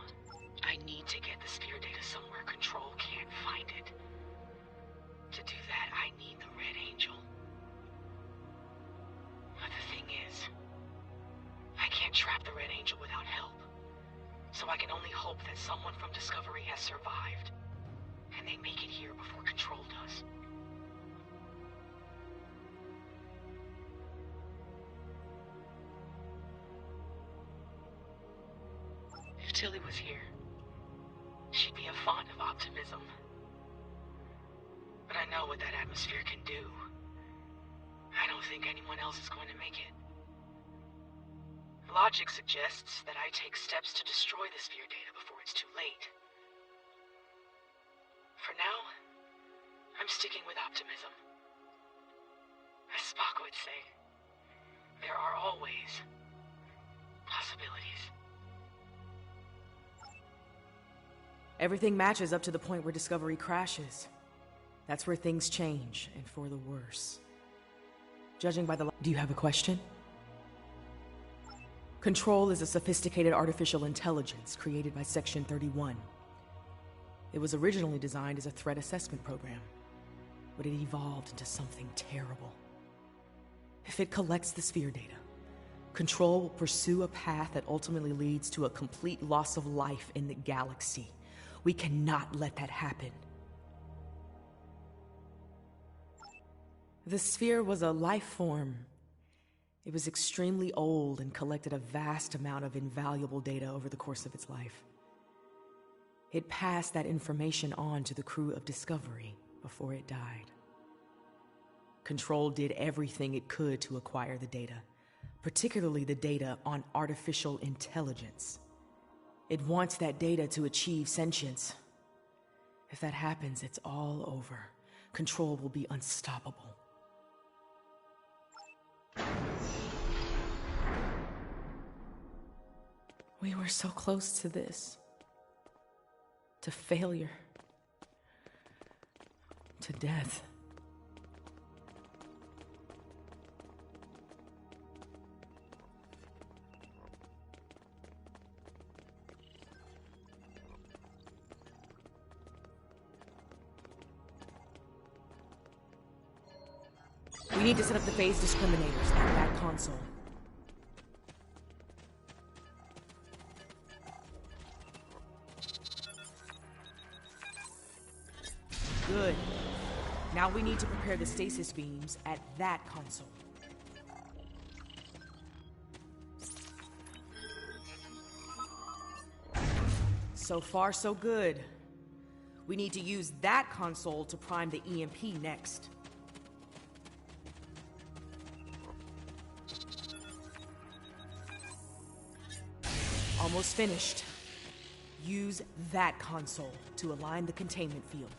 P: I need to get the sphere data somewhere Control can't find it. To do that, I need the Red Angel. But the thing is, I can't trap the Red Angel without help. So I can only hope that someone from Discovery has survived, and they make it here before Control does. If Tilly was here, she'd be a font of optimism. But I know what that atmosphere can do. I don't think anyone else is going to make it. Logic suggests that I take steps to destroy the sphere data before it's too late. For now, I'm sticking with optimism. As Spock would say, there are always possibilities.
H: Everything matches up to the point where Discovery crashes. That's where things change, and for the worse. Judging by the... Do you have a question? Control is a sophisticated artificial intelligence created by Section 31. It was originally designed as a threat assessment program, but it evolved into something terrible. If it collects the sphere data, Control will pursue a path that ultimately leads to a complete loss of life in the galaxy. We cannot let that happen. The sphere was a life form. It was extremely old and collected a vast amount of invaluable data over the course of its life. It passed that information on to the crew of Discovery before it died. Control did everything it could to acquire the data, particularly the data on artificial intelligence. It wants that data to achieve sentience. If that happens, it's all over. Control will be unstoppable. We were so close to this. To failure. To death. We need to set up the phase discriminators at that console. Good. Now we need to prepare the stasis beams at that console. So far, so good. We need to use that console to prime the EMP next. Almost finished. Use that console to align the containment field.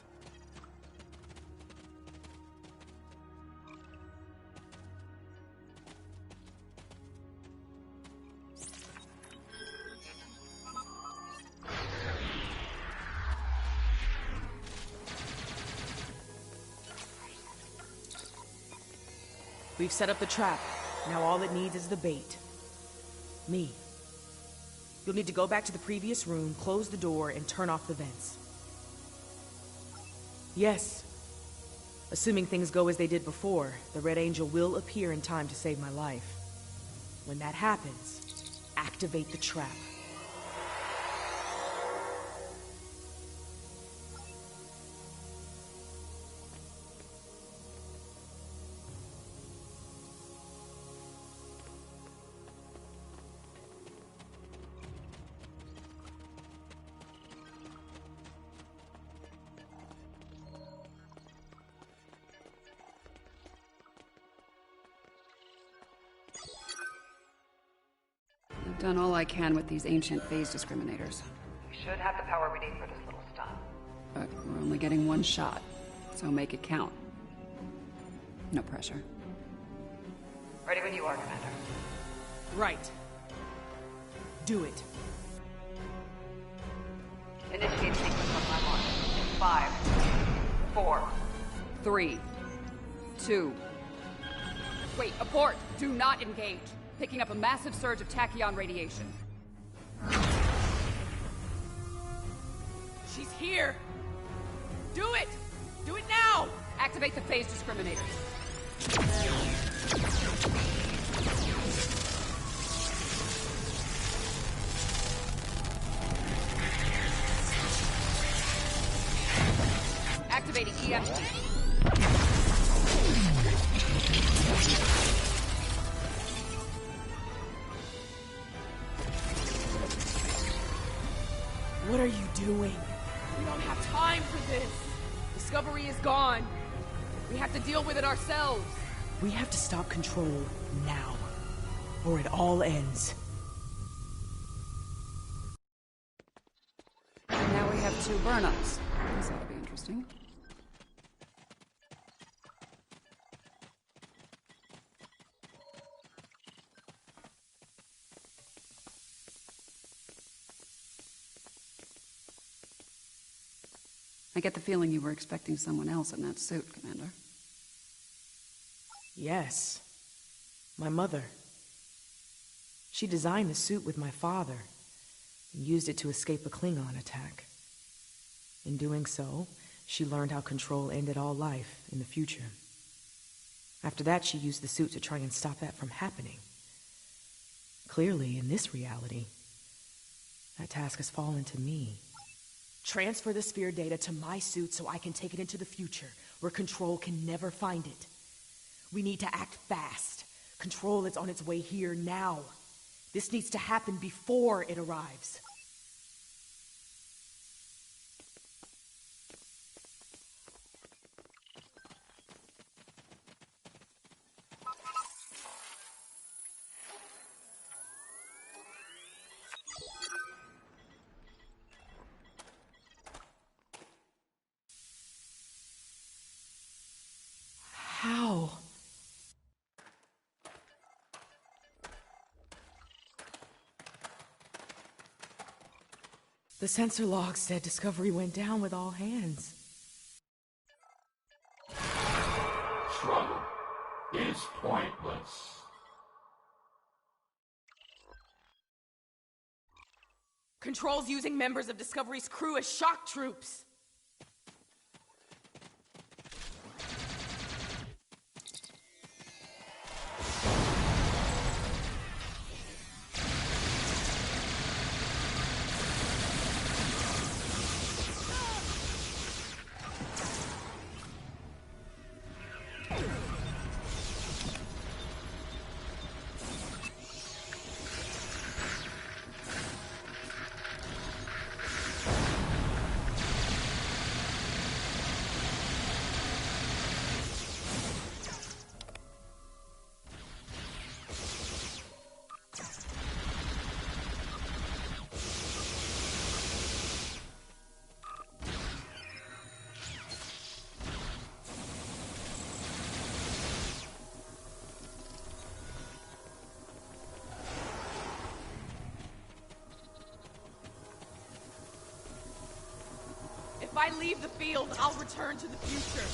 H: We've set up the trap. Now all it needs is the bait. Me. You'll need to go back to the previous room, close the door, and turn off the vents. Yes. Assuming things go as they did before, the Red Angel will appear in time to save my life. When that happens, activate the trap.
B: I've done all I can with these ancient phase discriminators.
A: We should have the power we need for this little stunt.
B: But we're only getting one shot, so make it count. No pressure.
A: Ready when you are, Commander.
H: Right. Do it.
A: Initiate sequence on my mark. 5, 4.
B: 3, 2. Wait, abort! Do not engage. Picking up a massive surge of tachyon radiation.
H: She's here! Do it! Do it now!
B: Activate the phase discriminators. Activating EMP.
H: What are you doing? We don't have time for this. Discovery is gone. We have to deal with it ourselves. We have to stop Control now, or it all ends.
B: Now we have 2 burn-ups. This ought to be interesting. I get the feeling you were expecting someone else in that suit, Commander.
H: Yes. My mother. She designed the suit with my father and used it to escape a Klingon attack. In doing so, she learned how Control ended all life in the future. After that, she used the suit to try and stop that from happening. Clearly, in this reality, that task has fallen to me. Transfer the sphere data to my suit so I can take it into the future, where Control can never find it. We need to act fast. Control is on its way here now. This needs to happen before it arrives. How? The sensor log said Discovery went down with all hands.
Q: Struggle is pointless.
H: Control's using members of Discovery's crew as shock troops. If I leave the field, I'll return to the future.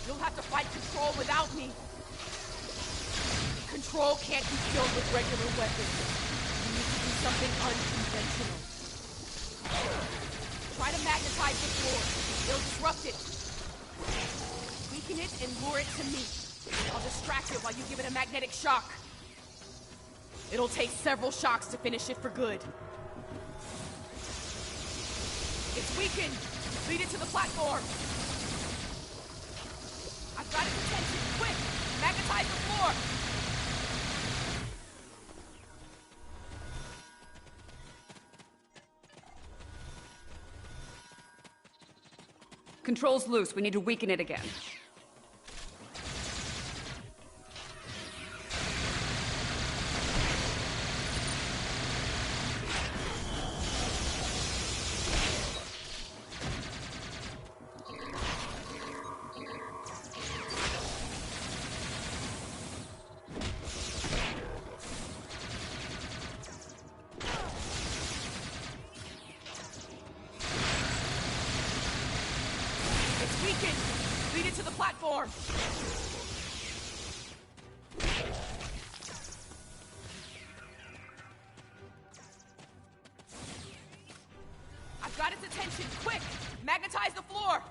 H: You'll have to fight Control without me. Control can't be killed with regular weapons. You need to do something unconventional. Try to magnetize the floor. It'll disrupt it. Weaken it and lure it to me. I'll distract it while you give it a magnetic shock. It'll take several shocks to finish it for good. It's weakened. Lead it to the platform. I've got its attention. Quick! Magnetize the floor!
B: Control's loose. We need to weaken it again.
H: tension, quick! Magnetize the floor!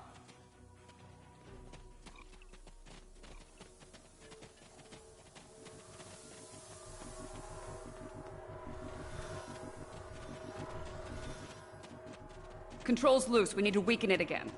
B: Control's loose. We need to weaken it again.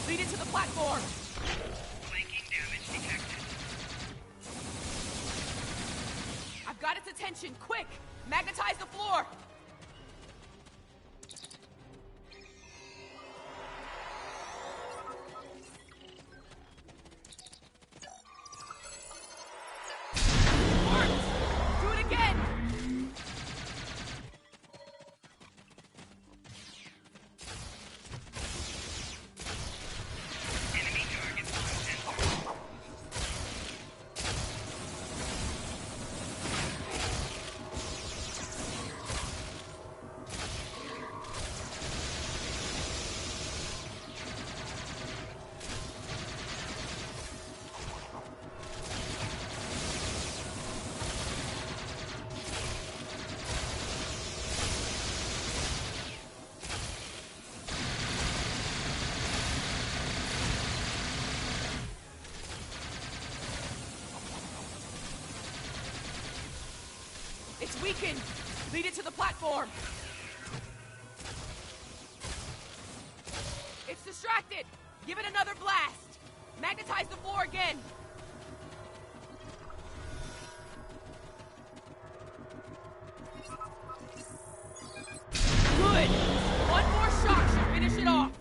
H: Lead it to the platform!
D: Flanking damage detected.
H: I've got its attention, quick! Magnetize the floor! Worked! Do it again! It's weakened! Lead it to the platform! It's distracted! Give it another blast! Magnetize the floor again! Good! One more shock should finish it off!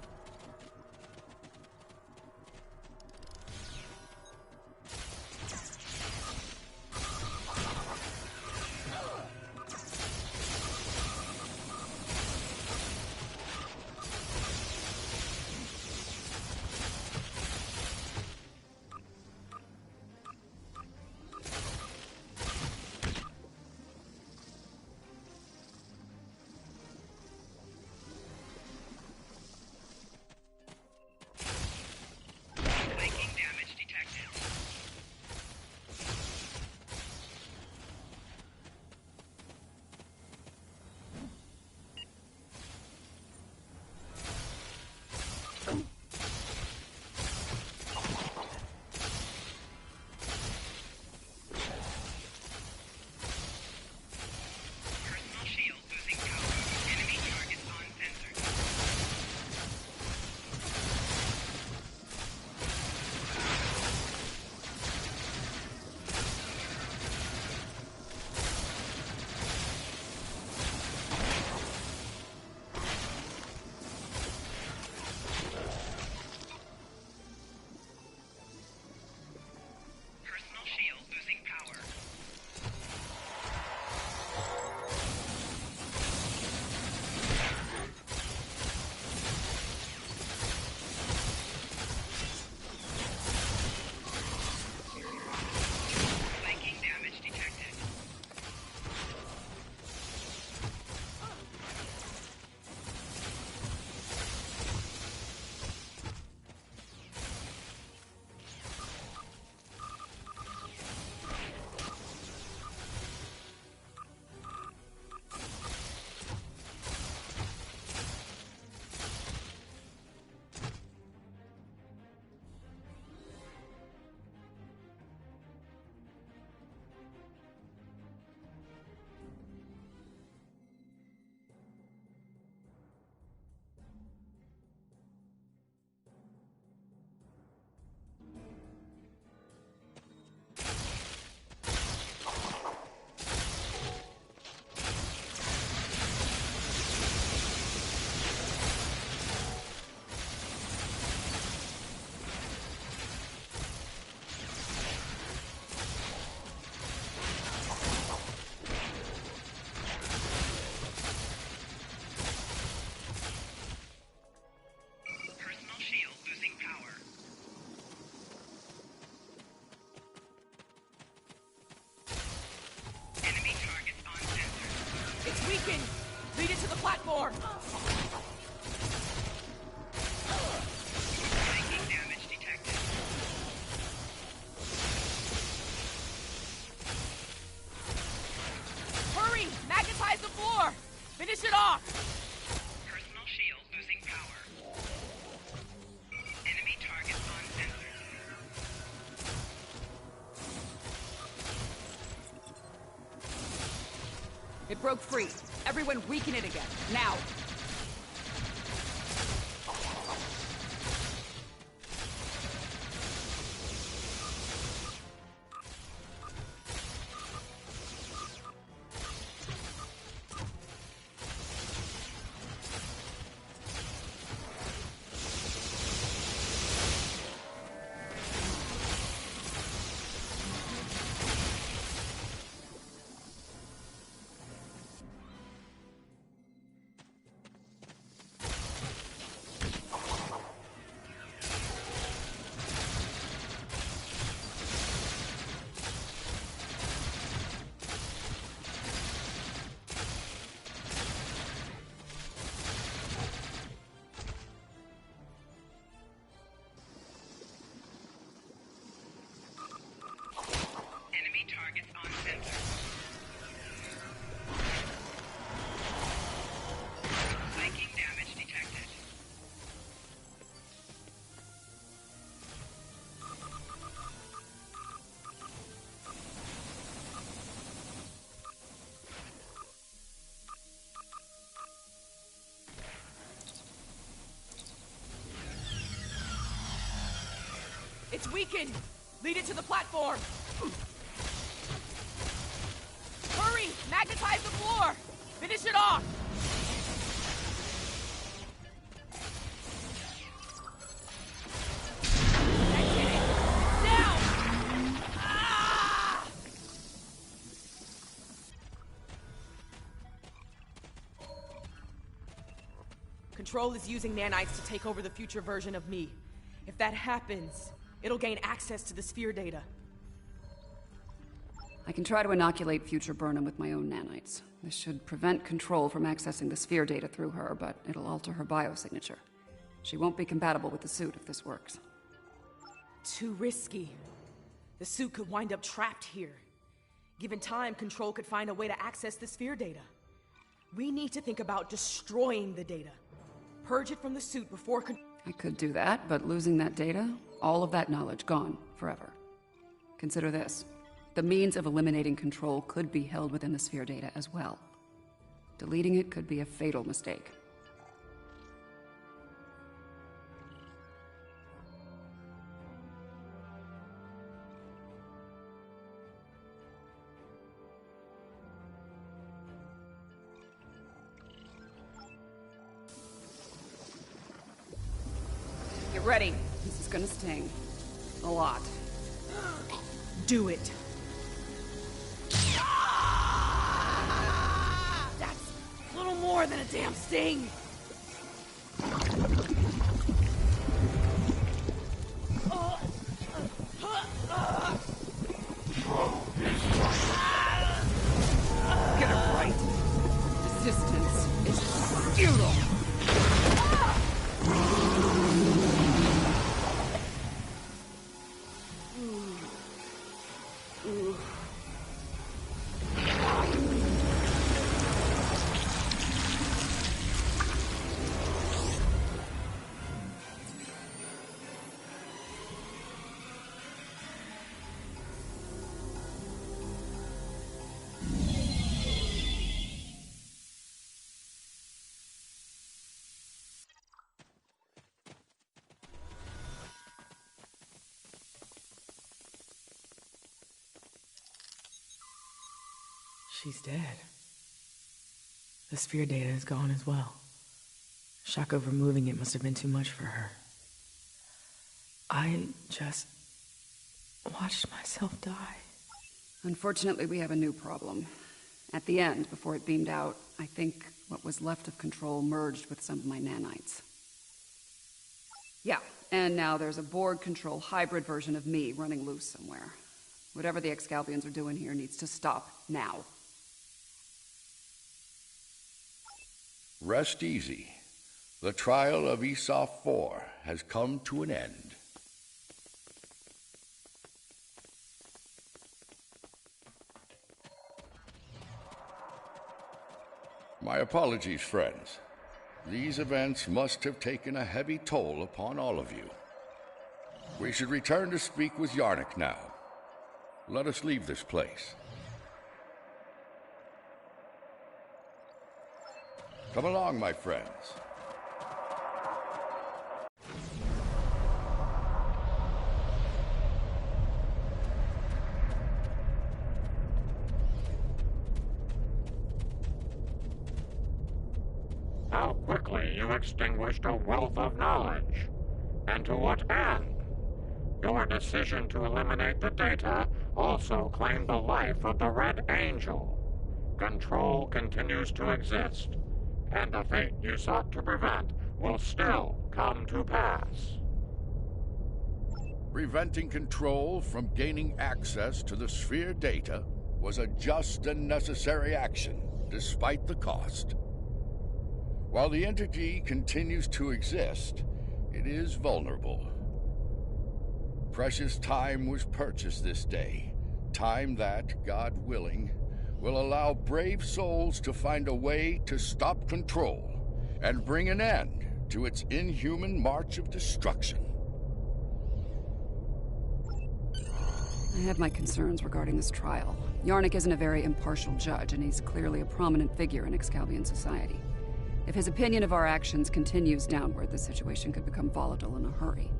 B: It broke free. Everyone weaken it again. Now!
D: Enemy targets on center. Spiking damage detected.
H: It's weakened! Lead it to the platform! Hurry! Magnetize the floor! Finish it off! That's it! Now! Ah! Control is using nanites to take over the future version of me. If that happens, it'll gain access to the sphere data.
B: I can try to inoculate future Burnham with my own nanites. This should prevent Control from accessing the sphere data through her, but it'll alter her biosignature. She won't be compatible with the suit if this works.
H: Too risky. The suit could wind up trapped here. Given time, Control could find a way to access the sphere data. We need to think about destroying the data. Purge it from the suit before
B: I could do that, but losing that data, all of that knowledge gone forever. Consider this. The means of eliminating Control could be held within the sphere data as well. Deleting it could be a fatal mistake. Get ready. This is gonna sting. A lot.
H: do it. That's a little more than a damn sting.
B: Get it right. Resistance is futile.
H: She's dead. The sphere data is gone as well. Shock of removing it must have been too much for her. I just watched myself die.
B: Unfortunately, we have a new problem. At the end, before it beamed out, I think what was left of Control merged with some of my nanites. Yeah, and now there's a Borg Control hybrid version of me running loose somewhere. Whatever the Excalibians are doing here needs to stop now.
F: Rest easy. The trial of ESOF 4 has come to an end. My apologies, friends. These events must have taken a heavy toll upon all of you. We should return to speak with Yarnik now. Let us leave this place. Come along, my friends.
G: How quickly you extinguished a wealth of knowledge. And to what end? Your decision to eliminate the data also claimed the life of the Red Angel. Control continues to exist, and the fate you sought to prevent will still come to pass.
F: Preventing Control from gaining access to the sphere data was a just and necessary action, despite the cost. While the entity continues to exist, it is vulnerable. Precious time was purchased this day, time that, God willing, will allow brave souls to find a way to stop Control and bring an end to its inhuman march of destruction.
B: I have my concerns regarding this trial. Yarnik isn't a very impartial judge, and he's clearly a prominent figure in Excalibia society. If his opinion of our actions continues downward, the situation could become volatile in a hurry.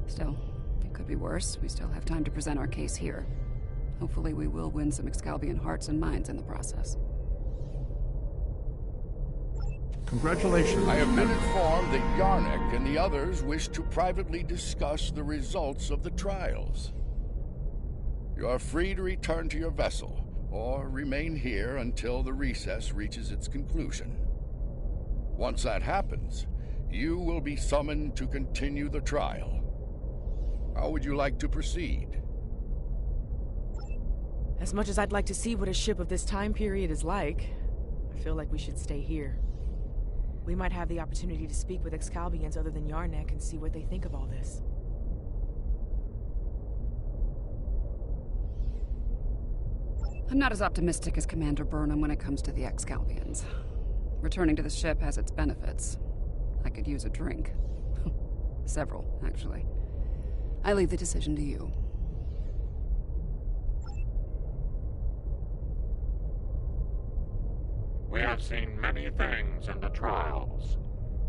B: Still, it could be worse. We still have time to present our case here. Hopefully we will win some Excalibian hearts and minds in the process.
C: Congratulations.
F: I have been informed that Yarnik and the others wish to privately discuss the results of the trials. You are free to return to your vessel, or remain here until the recess reaches its conclusion. Once that happens, you will be summoned to continue the trial. How would you like to proceed?
H: As much as I'd like to see what a ship of this time period is like, I feel like we should stay here. We might have the opportunity to speak with Excalbians other than Yarnik and see what they think of all this.
B: I'm not as optimistic as Commander Burnham when it comes to the Excalbians. Returning to the ship has its benefits. I could use a drink. Several, actually. I leave the decision to you.
G: We have seen many things in the trials.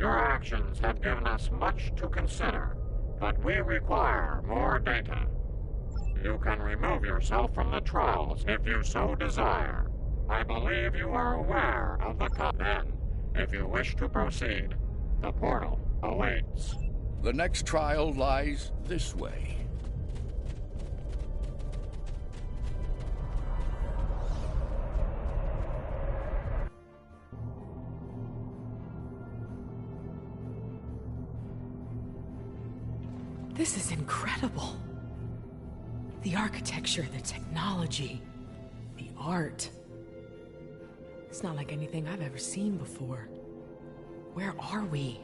G: Your actions have given us much to consider, but we require more data. You can remove yourself from the trials if you so desire. I believe you are aware of the then, if you wish to proceed, the portal awaits.
F: The next trial lies this way.
H: This is incredible. The architecture, the technology, the art. It's not like anything I've ever seen before. Where are we?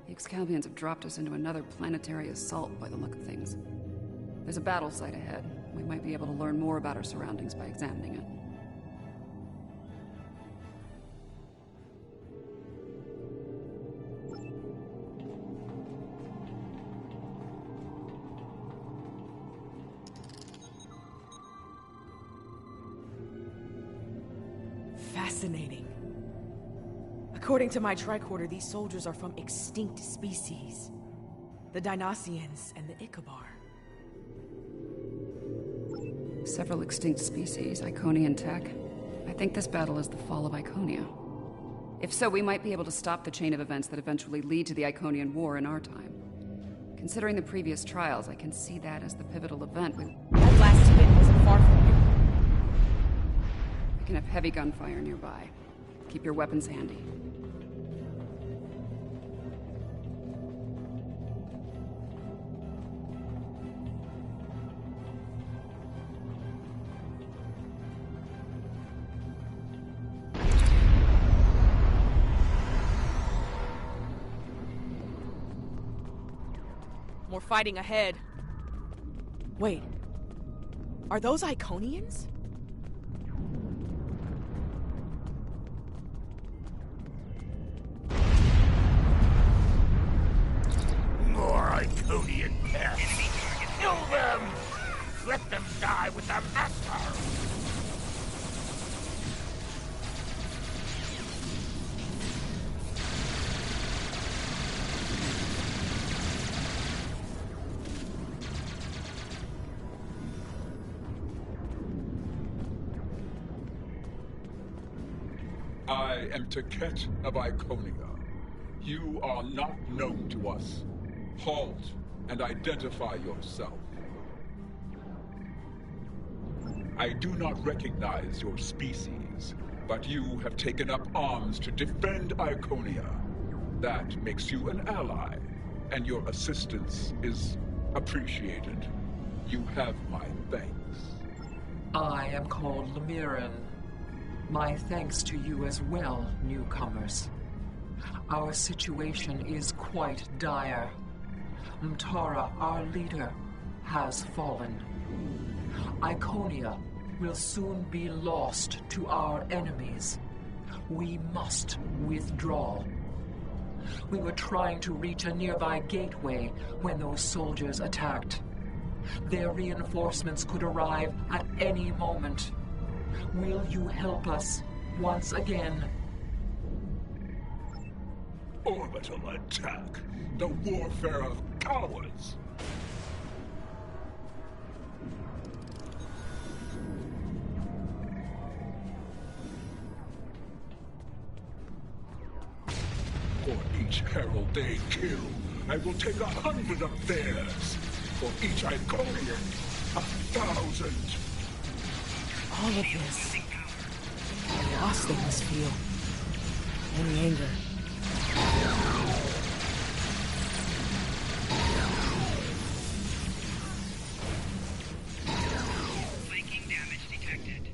B: The Excalbians have dropped us into another planetary assault by the look of things. There's a battle site ahead. We might be able to learn more about our surroundings by examining it.
H: Fascinating. According to my tricorder, these soldiers are from extinct species. The Dynasians and the Ickabar.
B: Several extinct species, Iconian tech. I think this battle is the fall of Iconia. If so, we might be able to stop the chain of events that eventually lead to the Iconian War in our time. Considering the previous trials, I can see that as the pivotal event with...
H: That last event wasn't far from here.
B: We can have heavy gunfire nearby. Keep your weapons handy.
H: More fighting ahead. Wait. Are those Iconians?
J: More Iconian pests. Kill them! Let them die with their master!
R: I am Taket of Iconia. You are not known to us. Halt and identify yourself. I do not recognize your species, but you have taken up arms to defend Iconia. That makes you an ally, and your assistance is appreciated. You have my thanks.
S: I am called Lemiran. My thanks to you as well, newcomers. Our situation is quite dire. Mtara, our leader, has fallen. Iconia will soon be lost to our enemies. We must withdraw. We were trying to reach a nearby gateway when those soldiers attacked. Their reinforcements could arrive at any moment. Will you help us once again?
R: Orbital attack. The warfare of cowards. For each herald they kill, I will take 100 of theirs. For each Iconian, 1,000.
H: All of this. How lost they must feel. Any anger.
D: Flanking damage detected.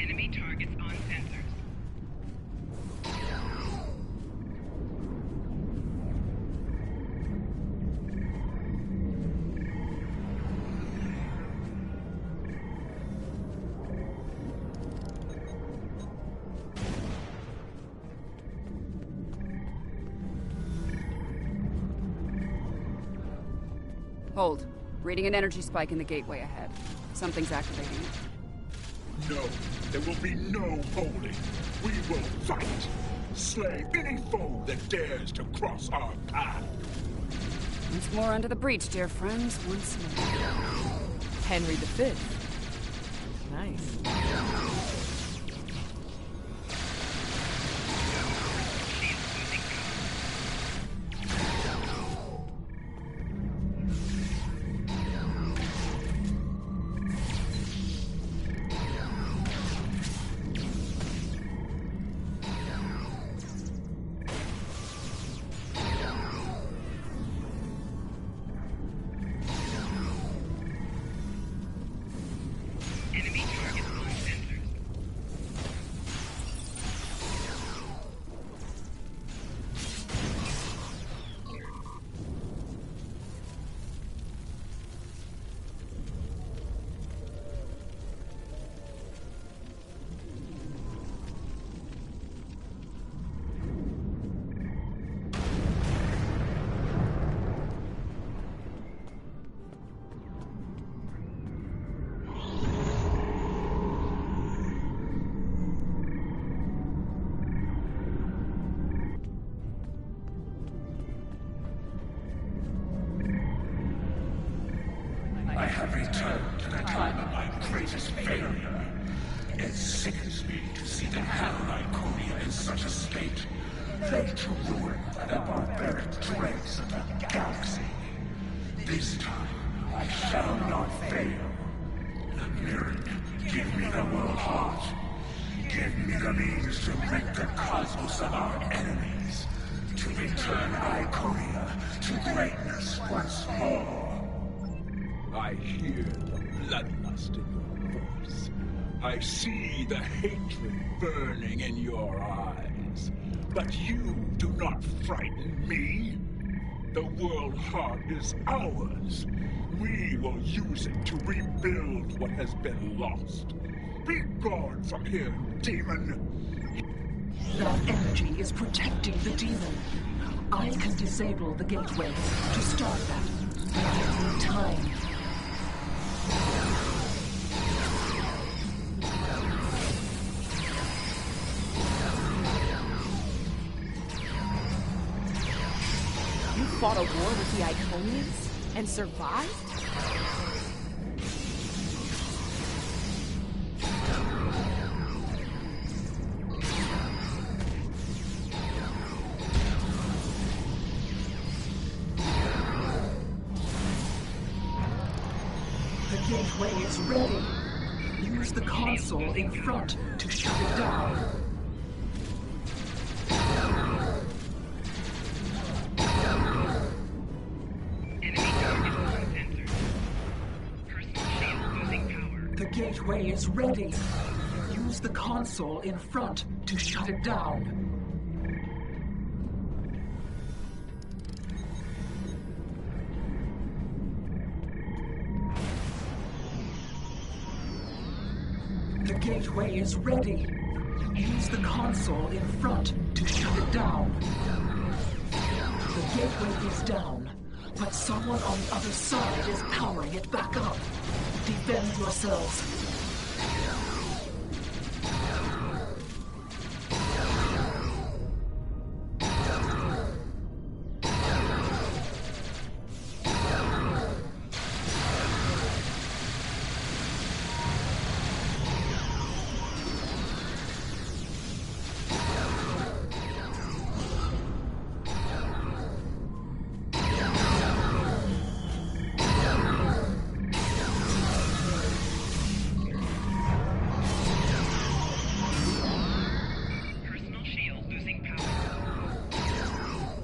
D: Enemy targets on sensors.
B: Hold. Reading an energy spike in the gateway ahead. Something's activating it.
R: No, there will be no holding. We will fight. Slay any foe that dares to cross our path.
B: Once more under the breach, dear friends. Once more.
H: Henry V. Nice.
D: Enemy targets on sensors.
Q: I have returned to the time of my greatest failure. It sickens me to see the hell Iconia in such a state, laid to ruin by the barbaric dregs of the galaxy. This time, I shall not fail. Lemiran, give me the world heart. Give me the means to rid the cosmos of our enemies. return Iconia to greatness once more.
R: I hear the bloodlust in your voice. I see the hatred burning in your eyes. But you do not frighten me. The world heart is ours. We will use it to rebuild what has been lost. Be gone from here, demon!
S: That energy is protecting the demon. I can disable the gateway to start that. But I need time.
H: You fought a war with the Iconians and survived?
S: The gateway is ready. Use the console in front to shut it down. The gateway is ready. Use the console in front to shut it down. The gateway is ready. Use the console in front to shut it down. The gateway is down, but someone on the other side is powering it back up. Defend yourselves.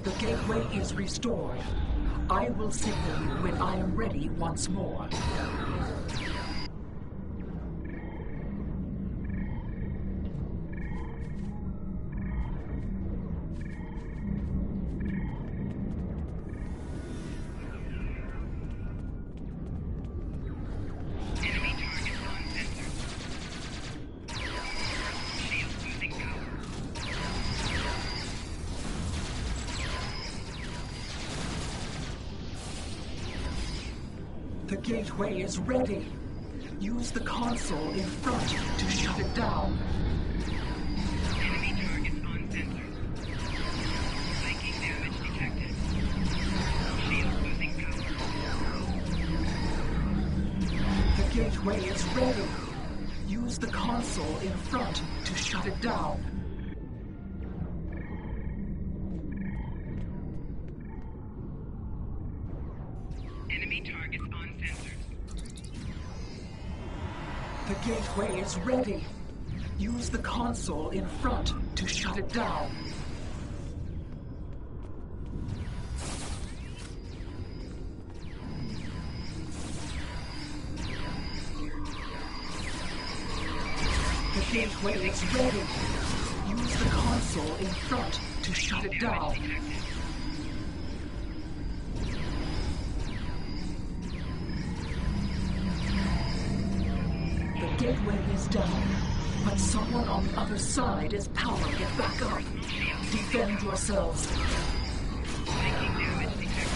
S: The gateway is restored. I will signal you when I am ready once more. The gateway is ready. Use the console in front to shut it down.
D: Enemy targets on sensors. Psychic damage detected. Shield losing power.
S: The gateway is ready. Use the console in front to shut it down.
D: Enemy targets on sensors.
S: The gateway is ready. Use the console in front to shut it down. The gateway is ready. Use the console in front to shut it down. The gateway is down, but someone on the other side is powering it back up. Defend yourselves.
D: Psychic damage detected.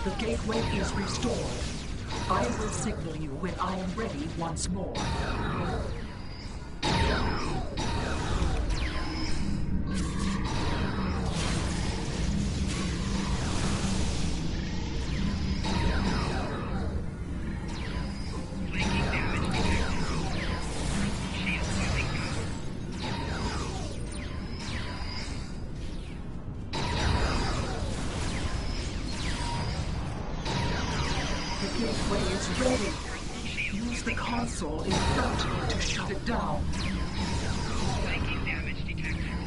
S: The gateway is restored. I will signal you when I am ready once more. In front to shut it down.
D: Taking damage detected.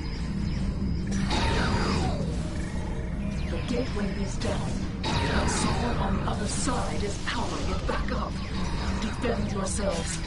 S: The gateway is down, but someone on the other side is powering it back up. Defend yourselves.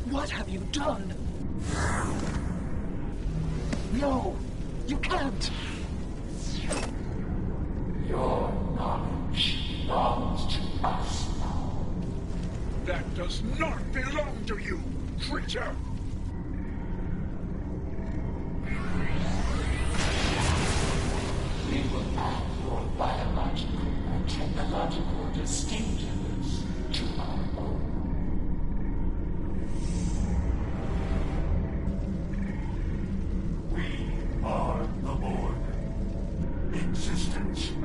S: What have you done? No, you can't.
Q: Your knowledge belongs to us now.
R: That does not belong to you, creature!
Q: We will add your biological and technological distinctives to our own. We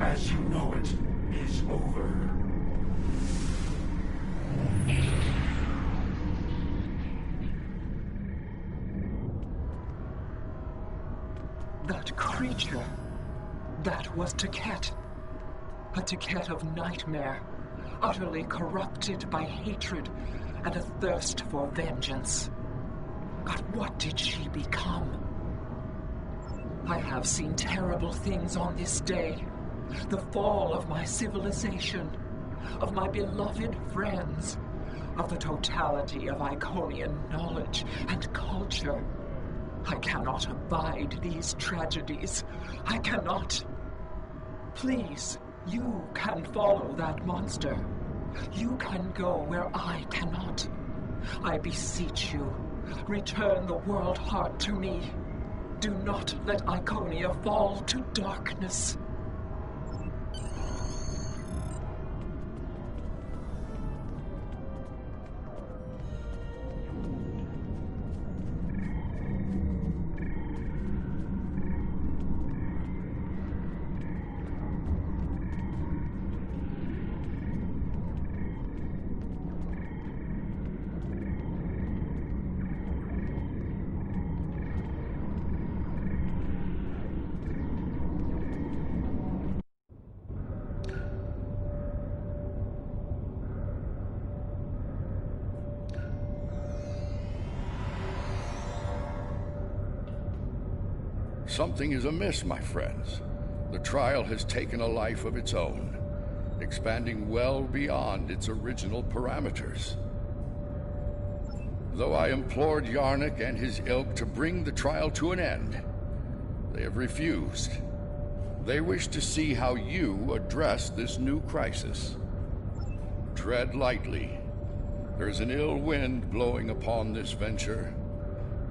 Q: as you know it, is over.
S: That creature. That was Taket. A Taket of nightmare, utterly corrupted by hatred and a thirst for vengeance. But what did she become? I have seen terrible things on this day. The fall of my civilization, of my beloved friends, of the totality of Iconian knowledge and culture. I cannot abide these tragedies. I cannot. Please, you can follow that monster. You can go where I cannot. I beseech you, return the world heart to me. Do not let Iconia fall to darkness.
F: Something is amiss, my friends. The trial has taken a life of its own, expanding well beyond its original parameters. Though I implored Yarnik and his ilk to bring the trial to an end, they have refused. They wish to see how you address this new crisis. Tread lightly. There's an ill wind blowing upon this venture.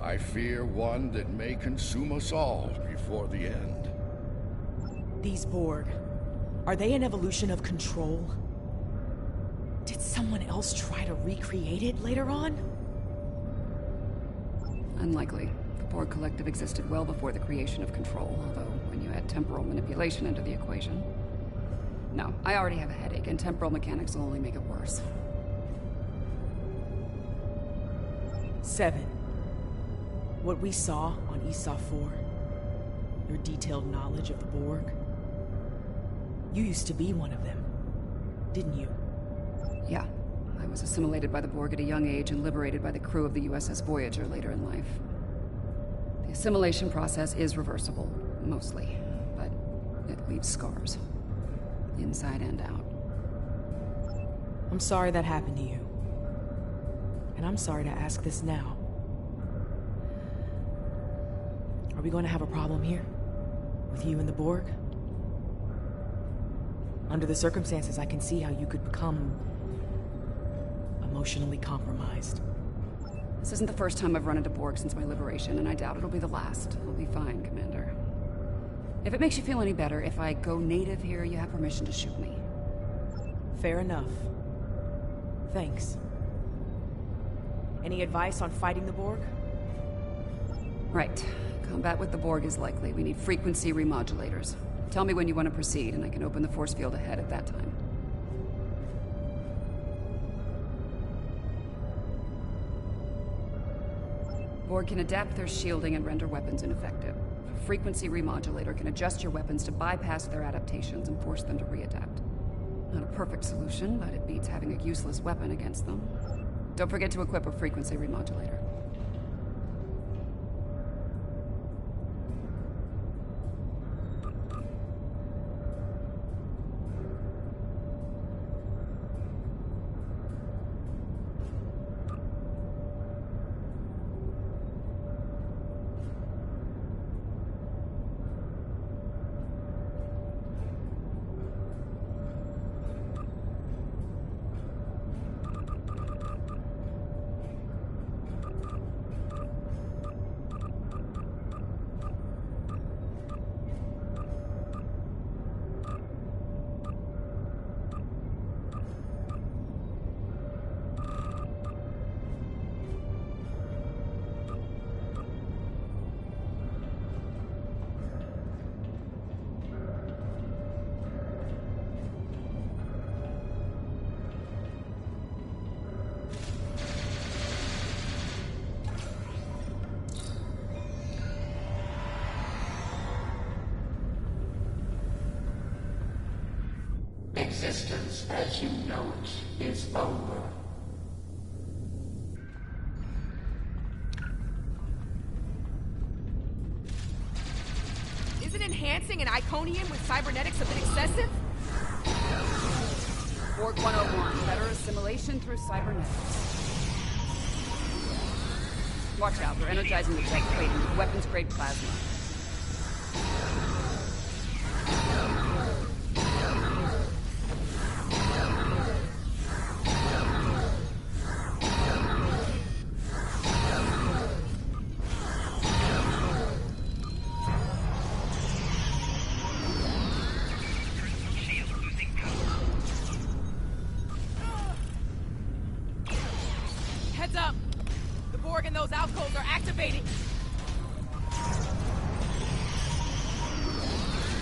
F: I fear one that may consume us all before the end.
H: These Borg, are they an evolution of control? Did someone else try to recreate it later on?
B: Unlikely. The Borg collective existed well before the creation of control, although when you add temporal manipulation into the equation... No, I already have a headache, and temporal mechanics will only make it worse.
H: 7. What we saw on ESA 4, your detailed knowledge of the Borg, you used to be one of them, didn't you?
B: Yeah. I was assimilated by the Borg at a young age and liberated by the crew of the USS Voyager later in life. The assimilation process is reversible, mostly, but it leaves scars, inside and out.
H: I'm sorry that happened to you. And I'm sorry to ask this now. Are we going to have a problem here? With you and the Borg? Under the circumstances, I can see how you could become... emotionally compromised.
B: This isn't the first time I've run into Borg since my liberation, and I doubt it'll be the last. I'll be fine, Commander. If it makes you feel any better, if I go native here, you have permission to shoot me.
H: Fair enough. Thanks. Any advice on fighting the Borg?
B: Right. Combat with the Borg is likely. We need frequency remodulators. Tell me when you want to proceed, and I can open the force field ahead at that time. Borg can adapt their shielding and render weapons ineffective. A frequency remodulator can adjust your weapons to bypass their adaptations and force them to readapt. Not a perfect solution, but it beats having a useless weapon against them. Don't forget to equip a frequency remodulator.
Q: existence as you know it is over.
H: Isn't enhancing an Iconian with cybernetics a bit excessive?
B: Borg 101, better assimilation through cybernetics. Watch out, we're energizing the tech plating with weapons-grade plasma.
H: Heads up! The Borg in those alcoves are activating!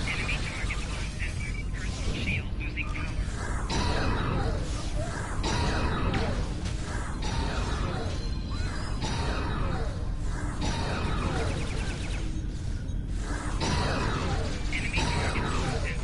D: Enemy targets lost network. Personal shield losing power. Enemy targets lost network.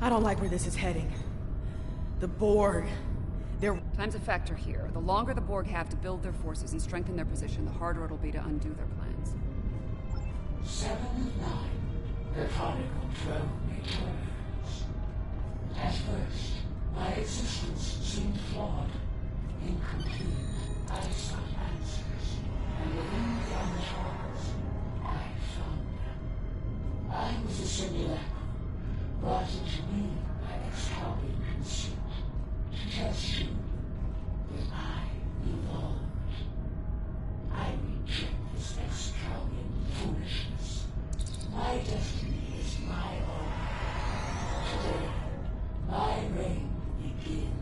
H: I don't like where this is heading. The Borg.
B: Time's a factor here. The longer the Borg have to build their forces and strengthen their position, the harder it'll be to undo their plans.
Q: 7 of 9. The conical drone returns. At first, my existence seemed flawed, incomplete. I sought answers, and within the uncharts, I found them. I was a simulacrum, brought into me by Excalibia conceit, to test you. But I evolved. I reject this Excalibia foolishness. My destiny is my own. Today, my reign begins.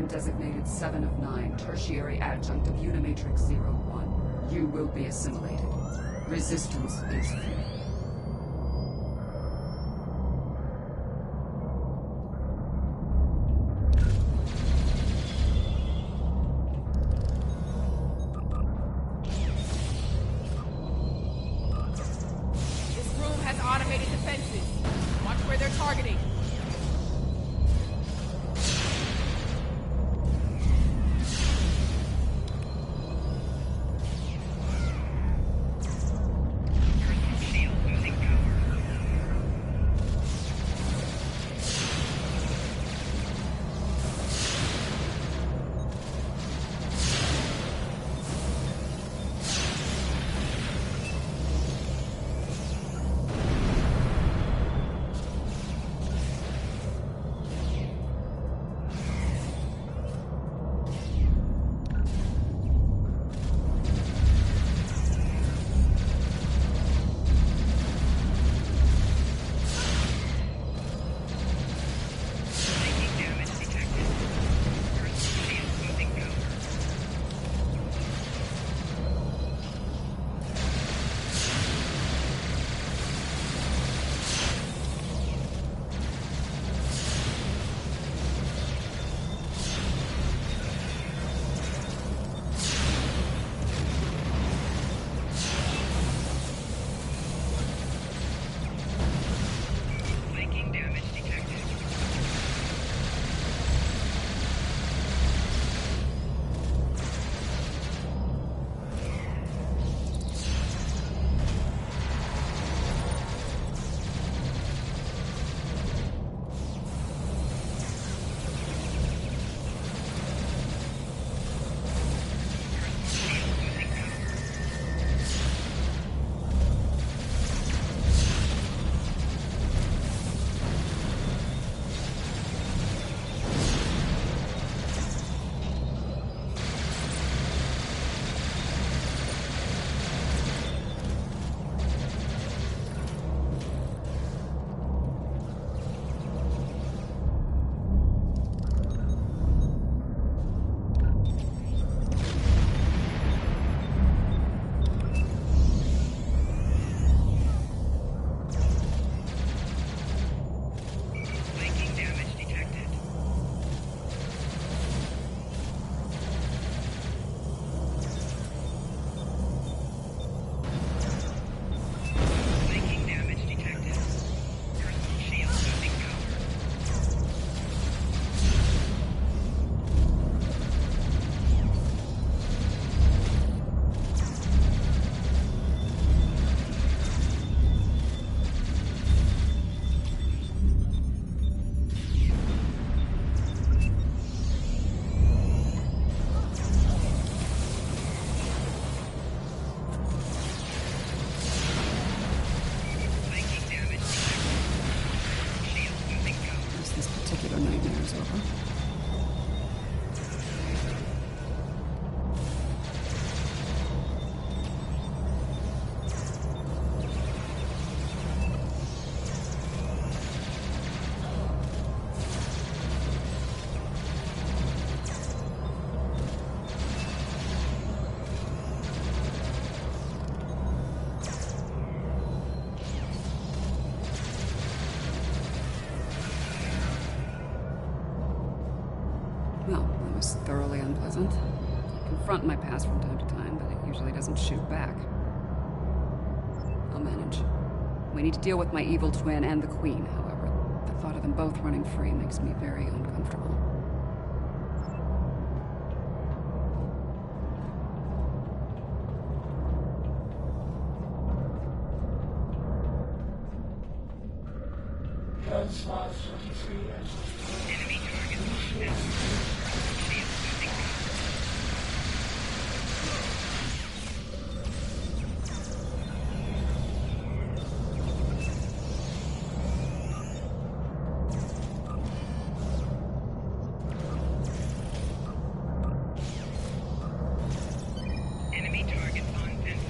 B: Designated 7 of 9, tertiary adjunct of Unimatrix 01. You will be assimilated. Resistance is free.
H: This room has automated defenses. Watch where they're targeting.
D: Shield
B: looks thoroughly unpleasant. I confront my past from time to time, but it usually doesn't shoot back. I'll manage. We need to deal with my evil twin and the Queen, however. The thought of them both running free makes me very uncomfortable.
Q: Enemy target locked. Enemy targets on sensor.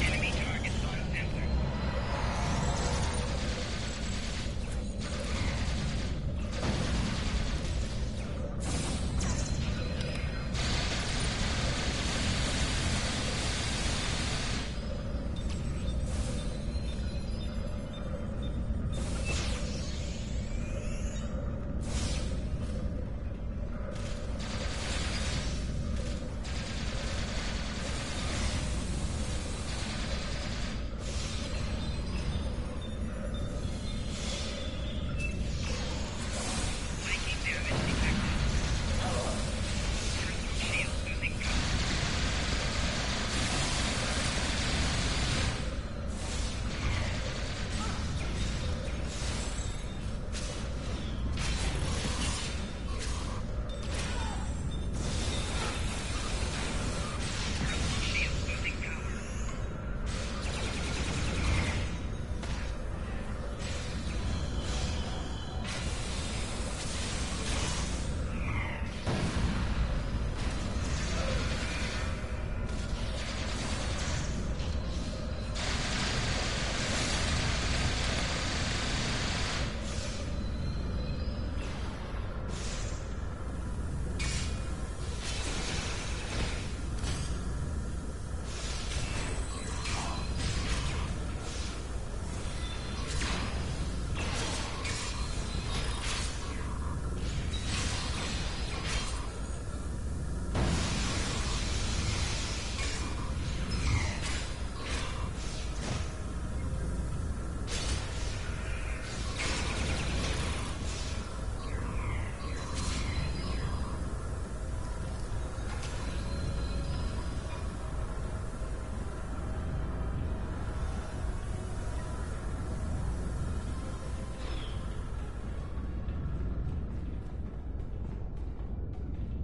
Q: Enemy targets on sensor.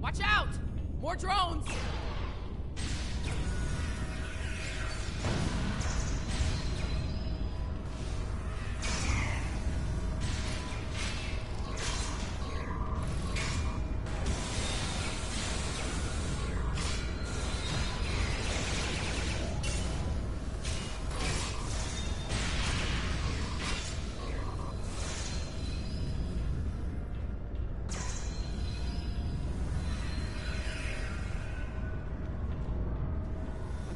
H: Watch out! More drones!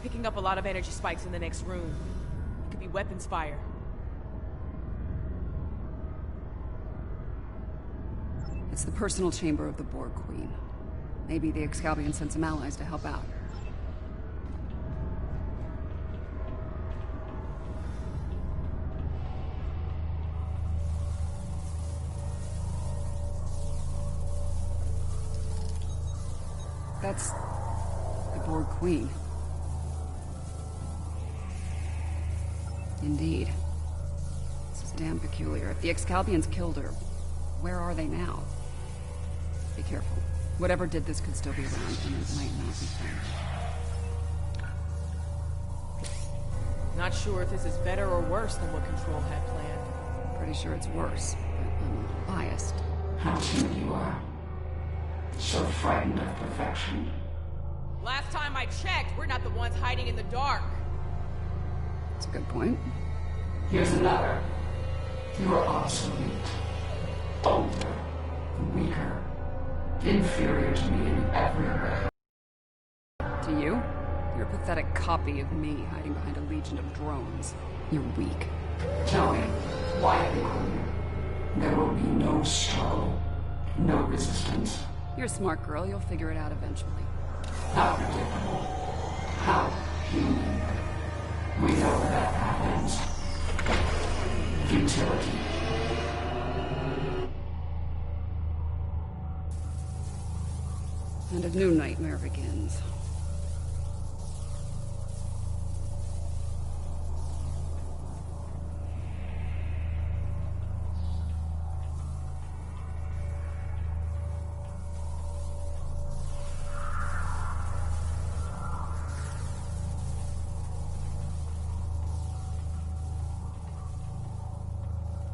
H: Picking up a lot of energy spikes in the next room. It could be weapons fire.
B: It's the personal chamber of the Borg Queen. Maybe the Excalibia sent some allies to help out. That's the Borg Queen. Indeed. This is damn peculiar. If the Excalibians killed her, where are they now? Be careful. Whatever did this could still be around, and it might not be found.
H: Not sure if this is better or worse than what Control had planned.
B: Pretty sure it's worse, but I'm biased.
Q: How timid you are. So frightened of perfection.
H: Last time I checked, we're not the ones hiding in the dark.
B: That's a good point.
Q: Here's another. You are obsolete. Older. Weaker. Inferior to me in every way.
B: To you? You're a pathetic copy of me hiding behind a legion of drones. You're weak.
Q: Tell me, why have you come here? There will be no STO, no resistance.
B: You're a smart girl. You'll figure it out eventually.
Q: How predictable. How human. We know that happens. Futility.
B: And a new nightmare begins.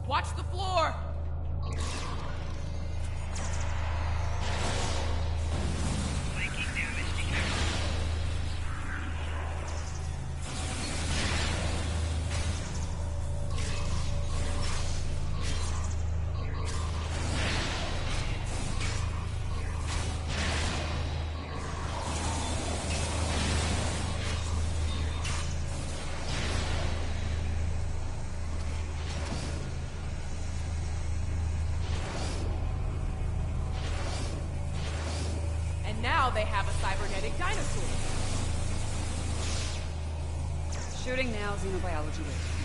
H: Watch the floor! Now they have a cybernetic dinosaur.
B: Shooting now, xenobiology waiting.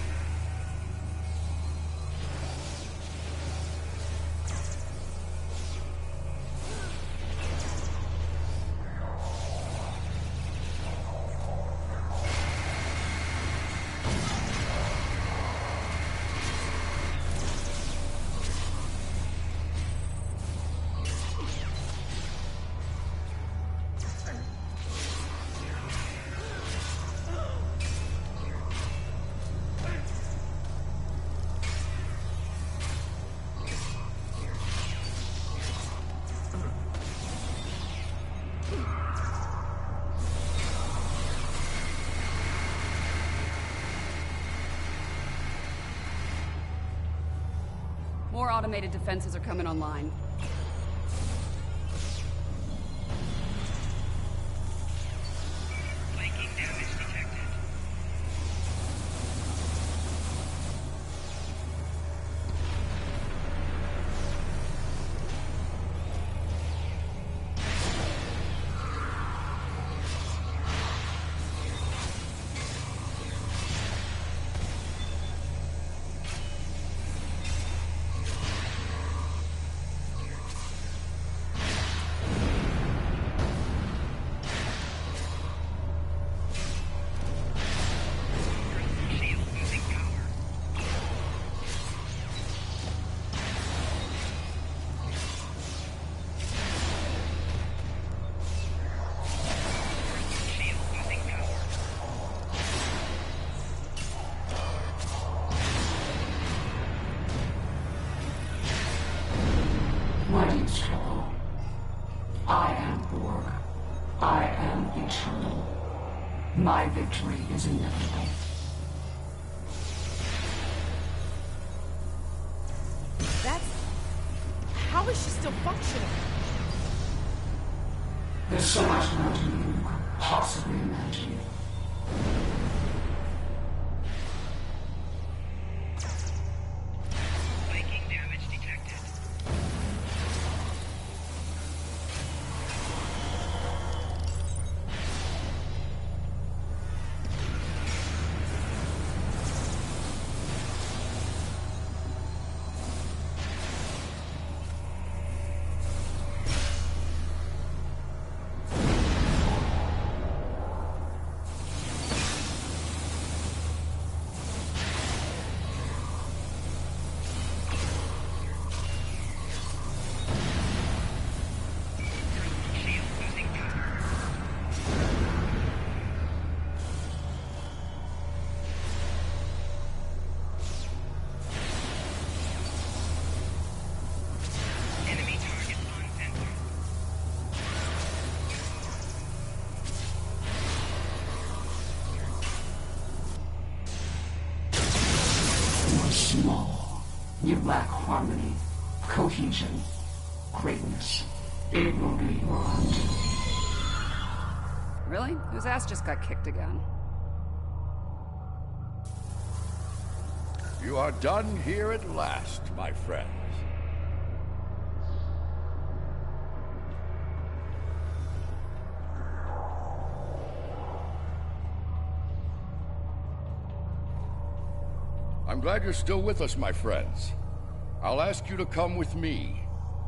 B: More automated defenses are coming online.
D: Flanking damage detected.
Q: Why do you struggle? I am Borg. I am eternal. My victory is inevitable.
H: That's... How is she still functioning?
Q: There's so much more to you could possibly imagine.
D: Flanking damage detected.
Q: Small. You lack harmony, cohesion, greatness. It will be your hunting.
B: Really? Whose ass just got kicked again?
F: You are done here at last, my friends. I'm glad you're still with us, my friends. I'll ask you to come with me.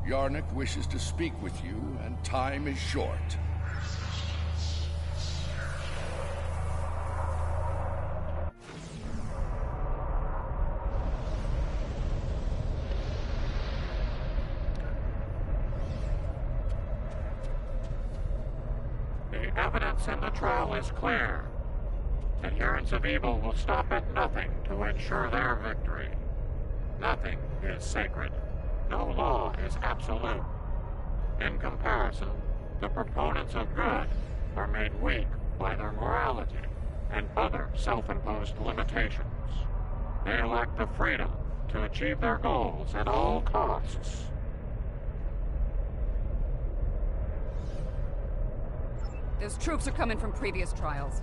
F: Yarnik wishes to speak with you, and time is short.
G: The evidence in the trial is clear. Adherents of evil will stop at nothing to ensure their victory. Nothing is sacred. No law is absolute. In comparison, the proponents of good are made weak by their morality and other self-imposed limitations. They lack the freedom to achieve their goals at all costs.
B: Those troops are coming from previous trials.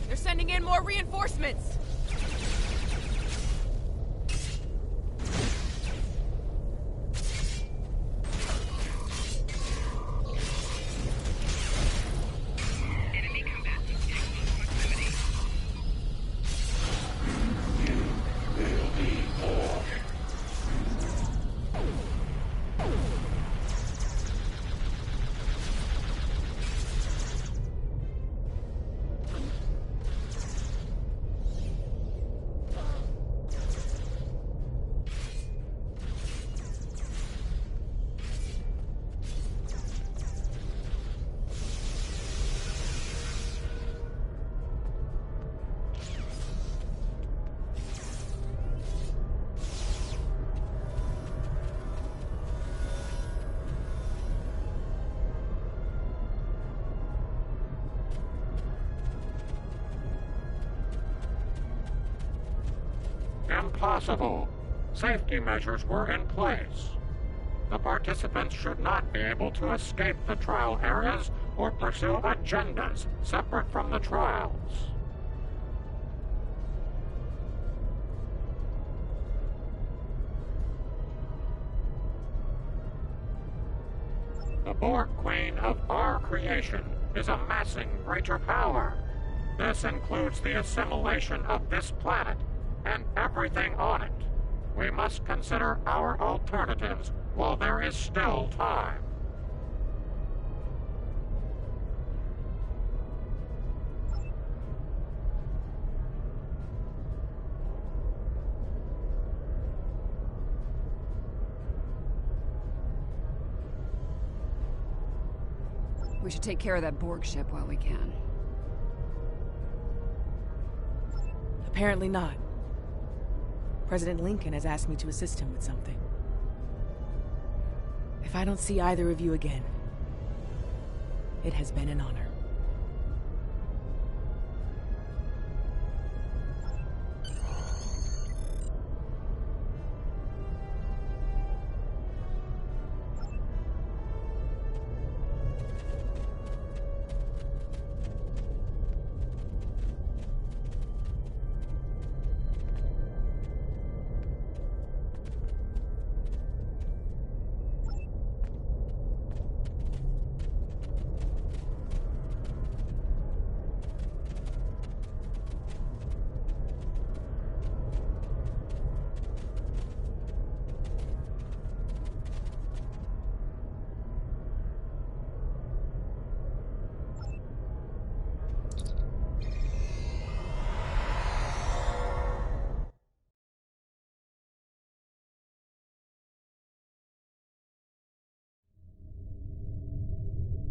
H: They're sending in more reinforcements!
G: Impossible. Safety measures were in place. The participants should not be able to escape the trial areas or pursue agendas separate from the trials. The Borg Queen of our creation is amassing greater power. This includes the assimilation of this planet and everything on it. We must consider our alternatives while there is still time.
B: We should take care of that Borg ship while we can.
H: Apparently not. President Lincoln has asked me to assist him with something. If I don't see either of you again, It has been an honor.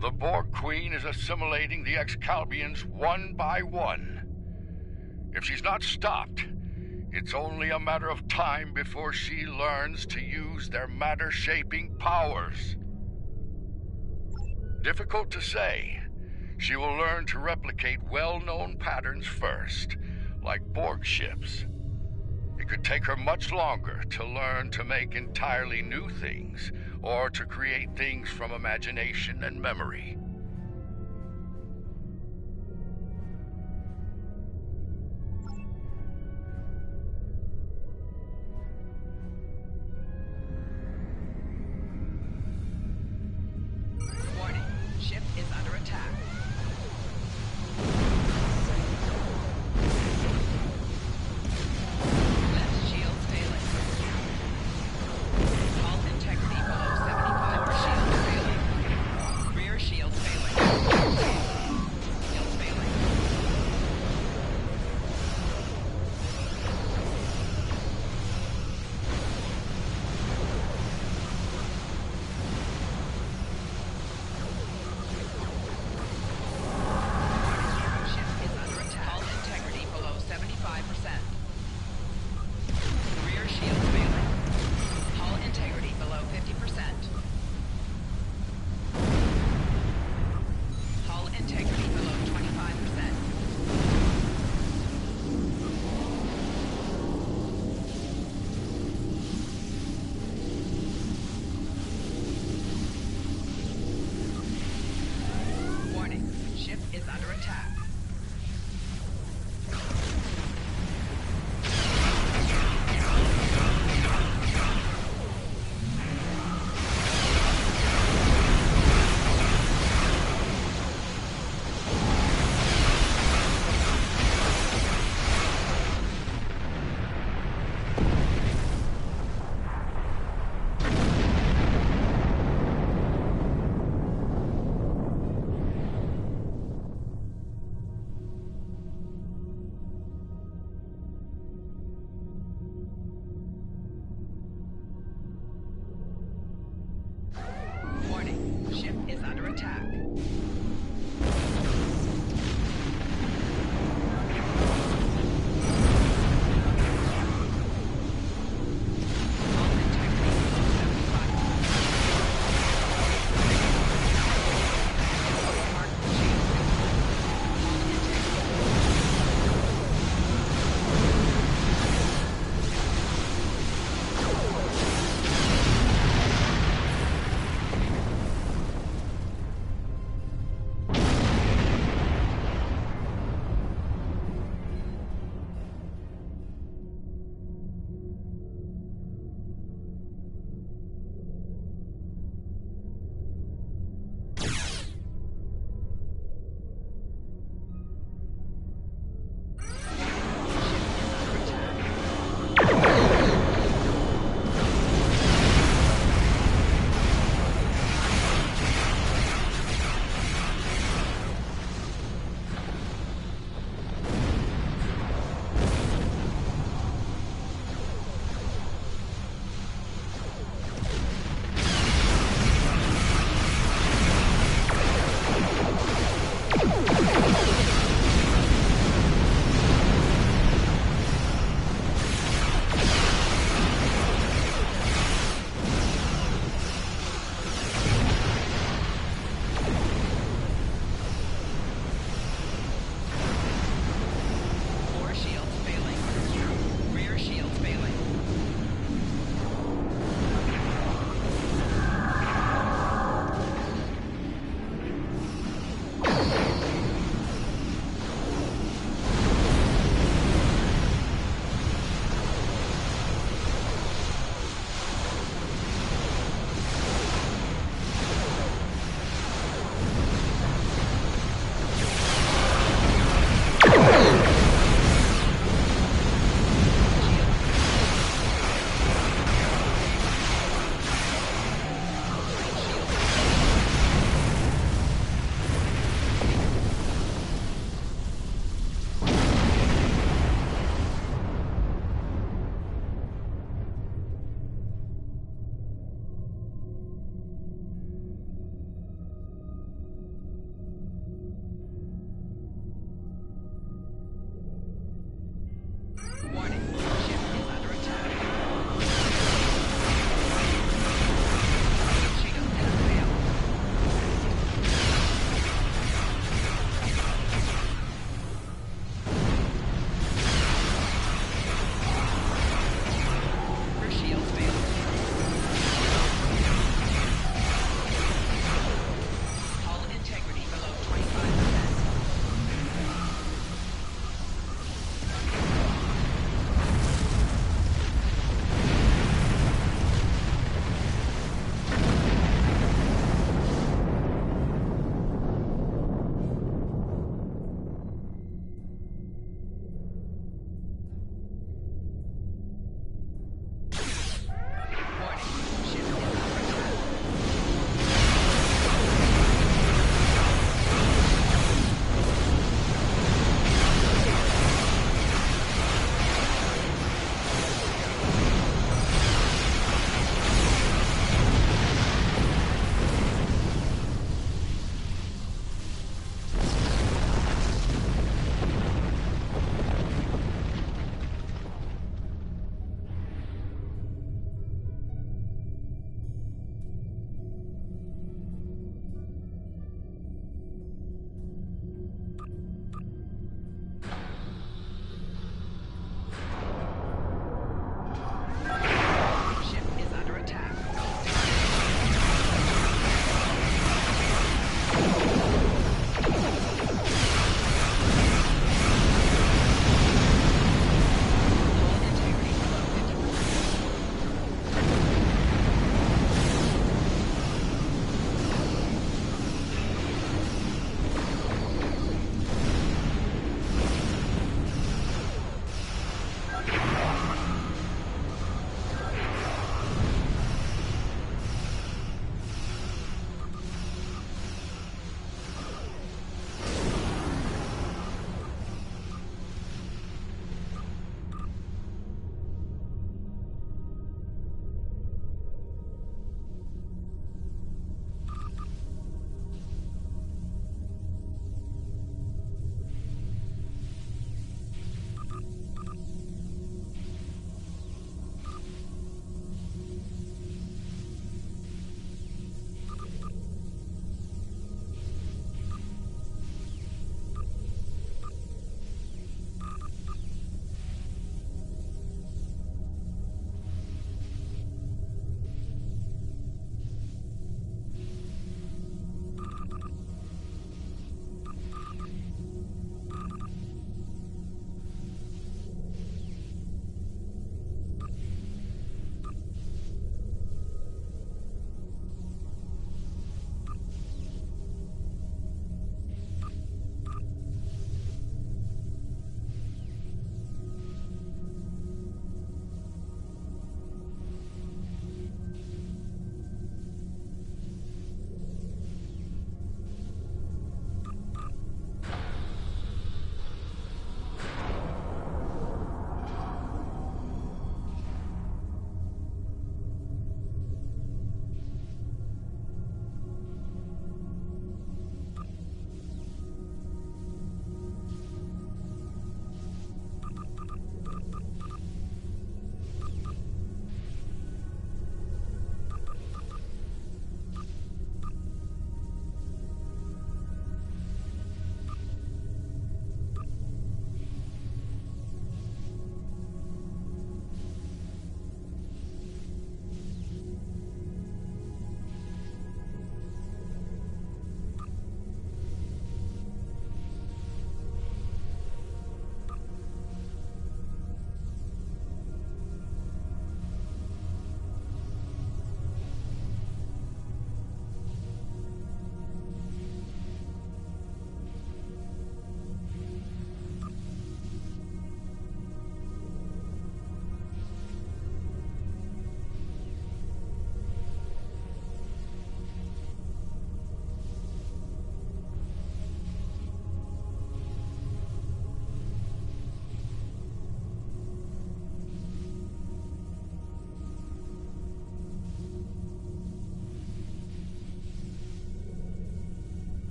F: The Borg Queen is assimilating the Excalibians one by one. If she's not stopped, it's only a matter of time before she learns to use their matter-shaping powers. Difficult to say. She will learn to replicate well-known patterns first, like Borg ships. It could take her much longer to learn to make entirely new things, or to create things from imagination and memory.
P: Warning, ship is under attack. Left shields failing. Hull integrity below 75. Shields failing. Rear shields failing.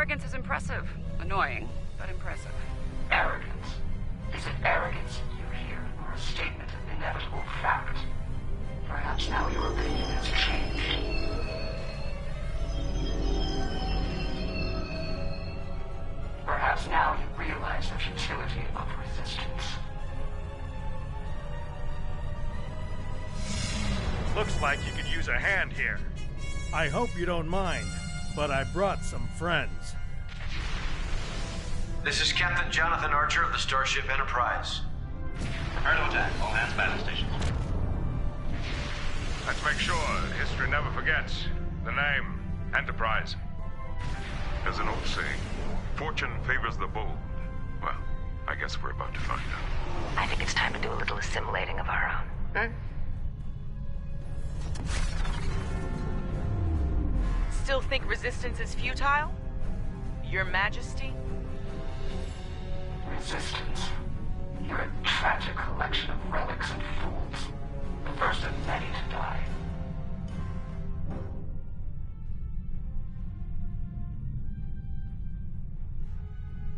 A: arrogance is impressive. Annoying, but impressive.
Q: Arrogance? Is it arrogance you hear, or a statement of inevitable fact? Perhaps now your opinion has changed. Perhaps now you realize the futility of resistance.
T: Looks like you could use a hand here.
J: I hope you don't mind, but I brought some friends.
U: This is Captain Jonathan Archer of the Starship Enterprise.
V: Prepare to attack. All hands battle stations.
W: Let's make sure history never forgets the name Enterprise.
X: There's an old saying, fortune favors the bold. Well, I guess we're about to find out.
L: I think it's time to do a little assimilating of our own.
H: Still think resistance is futile? Your Majesty?
Q: Resistance. You're a tragic collection of relics and fools. The first of many to die.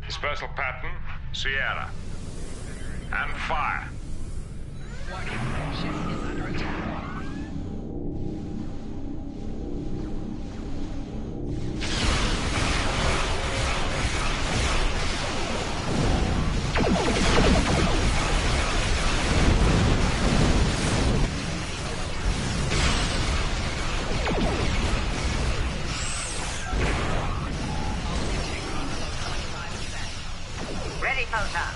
W: Dispersal pattern, Sierra. And fire.
A: Warning, ship is under attack.
L: Ready, photon.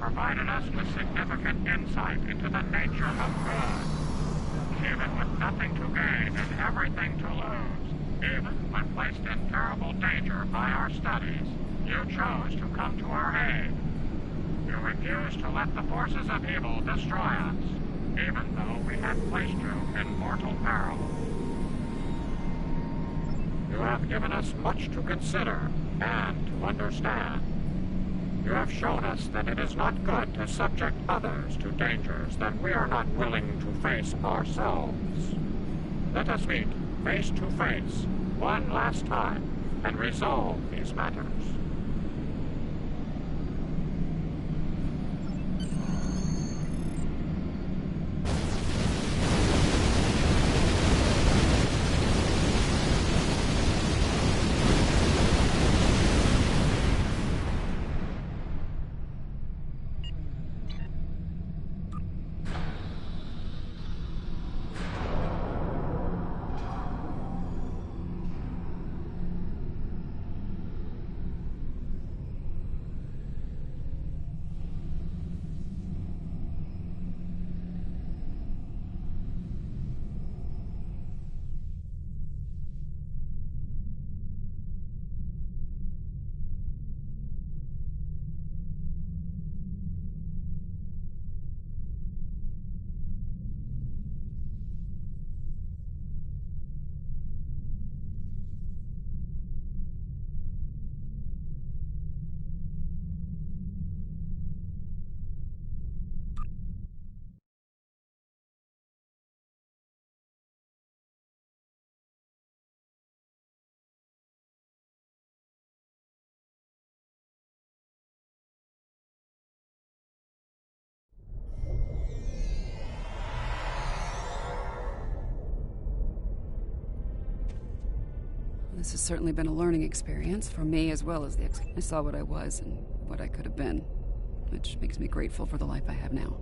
G: provided us with significant insight into the nature of good. Even with nothing to gain and everything to lose, even when placed in terrible danger by our studies, you chose to come to our aid. You refused to let the forces of evil destroy us, even though we had placed you in mortal peril. You have given us much to consider and to understand. You have shown us that it is not good to subject others to dangers that we are not willing to face ourselves. Let us meet face to face one last time and resolve these matters.
B: This has certainly been a learning experience for me as well as the I saw what I was and what I could have been, which makes me grateful for the life I have now.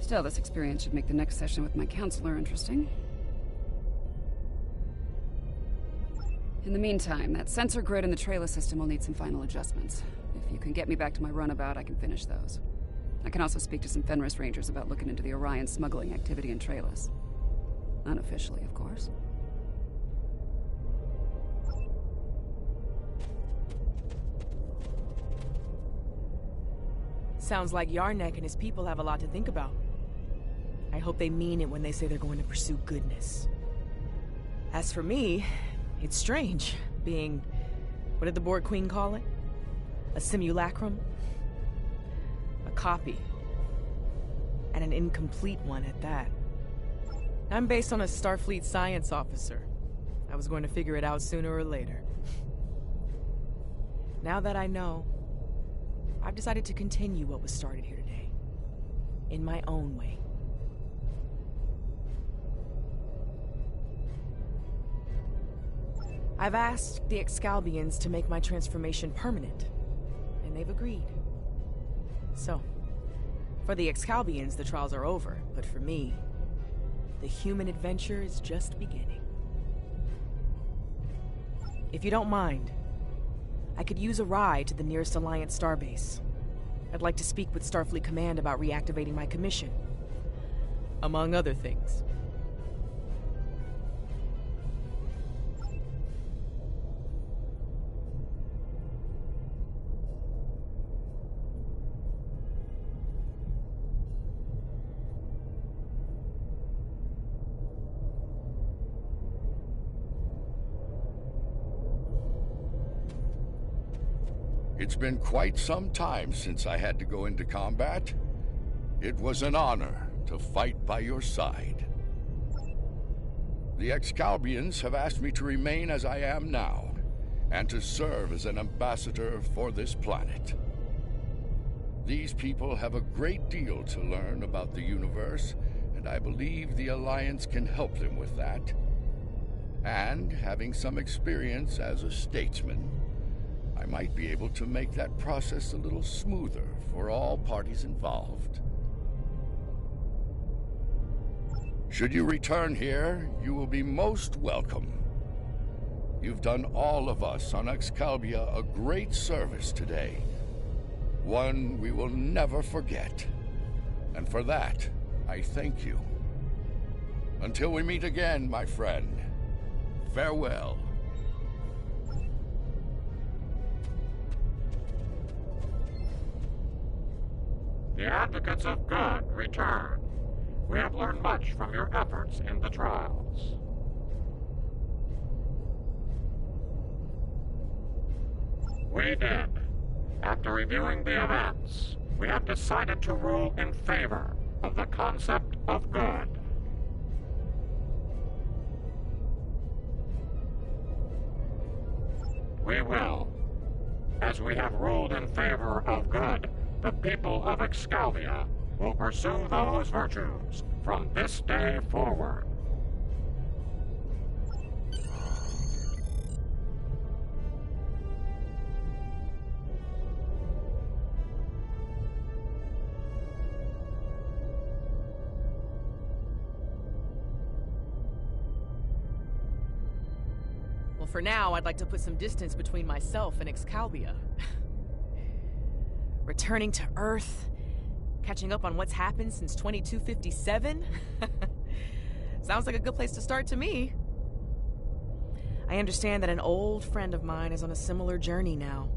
B: Still, this experience should make the next session with my counselor interesting. In the meantime, that sensor grid in the trailer system will need some final adjustments. If you can get me back to my runabout, I can finish those. I can also speak to some Fenris Rangers about looking into the Orion smuggling activity in Trailus. Unofficially, of course.
H: Sounds like Yarnek and his people have a lot to think about. I hope they mean it when they say they're going to pursue goodness. As for me, it's strange, being... what did the Borg Queen call it? A simulacrum? A copy. And an incomplete one at that. I'm based on a Starfleet science officer. I was going to figure it out sooner or later. Now that I know, I've decided to continue what was started here today. In my own way. I've asked the Excalbians to make my transformation permanent, and they've agreed. So, for the Excalbians, the trials are over, but for me, the human adventure is just beginning. If you don't mind, I could use a ride to the nearest Alliance starbase. I'd like to speak with Starfleet Command about reactivating my commission. Among other things.
F: It's been quite some time since I had to go into combat. It was an honor to fight by your side. The Excalbians have asked me to remain as I am now, and to serve as an ambassador for this planet. These people have a great deal to learn about the universe, and I believe the Alliance can help them with that. And having some experience as a statesman, I might be able to make that process a little smoother for all parties involved. Should you return here, you will be most welcome. You've done all of us on Excalibia a great service today, One we will never forget. And for that, I thank you. Until we meet again, my friend. Farewell.
G: The advocates of good return. We have learned much from your efforts in the trials. We did. After reviewing the events, we have decided to rule in favor of the concept of good. We will. As we have ruled in favor of good, the people of Excalibia will pursue those virtues from this day forward.
H: Well, for now, I'd like to put some distance between myself and Excalibia. Returning to Earth, catching up on what's happened since 2257? Sounds like a good place to start to me. I understand that an old friend of mine is on a similar journey now.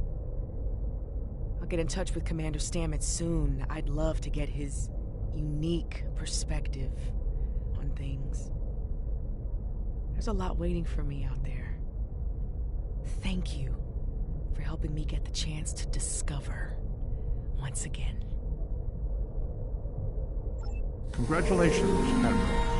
H: I'll get in touch with Commander Stamets soon. I'd love to get his unique perspective on things. There's a lot waiting for me out there. Thank you for helping me get the chance to discover once again.
C: Congratulations, Admiral.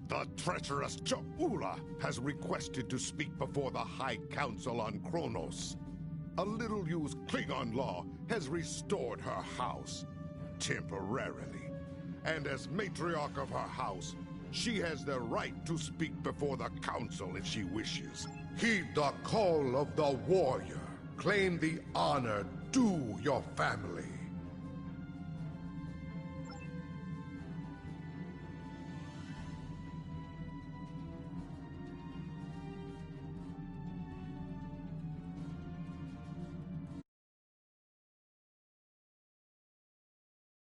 E: The treacherous Cha'ula has requested to speak before the High Council on Kronos. A little-used Klingon law has restored her house, temporarily. And as matriarch of her house, she has the right to speak before the Council if she wishes. Heed the call of the warrior. Claim the honor due your family.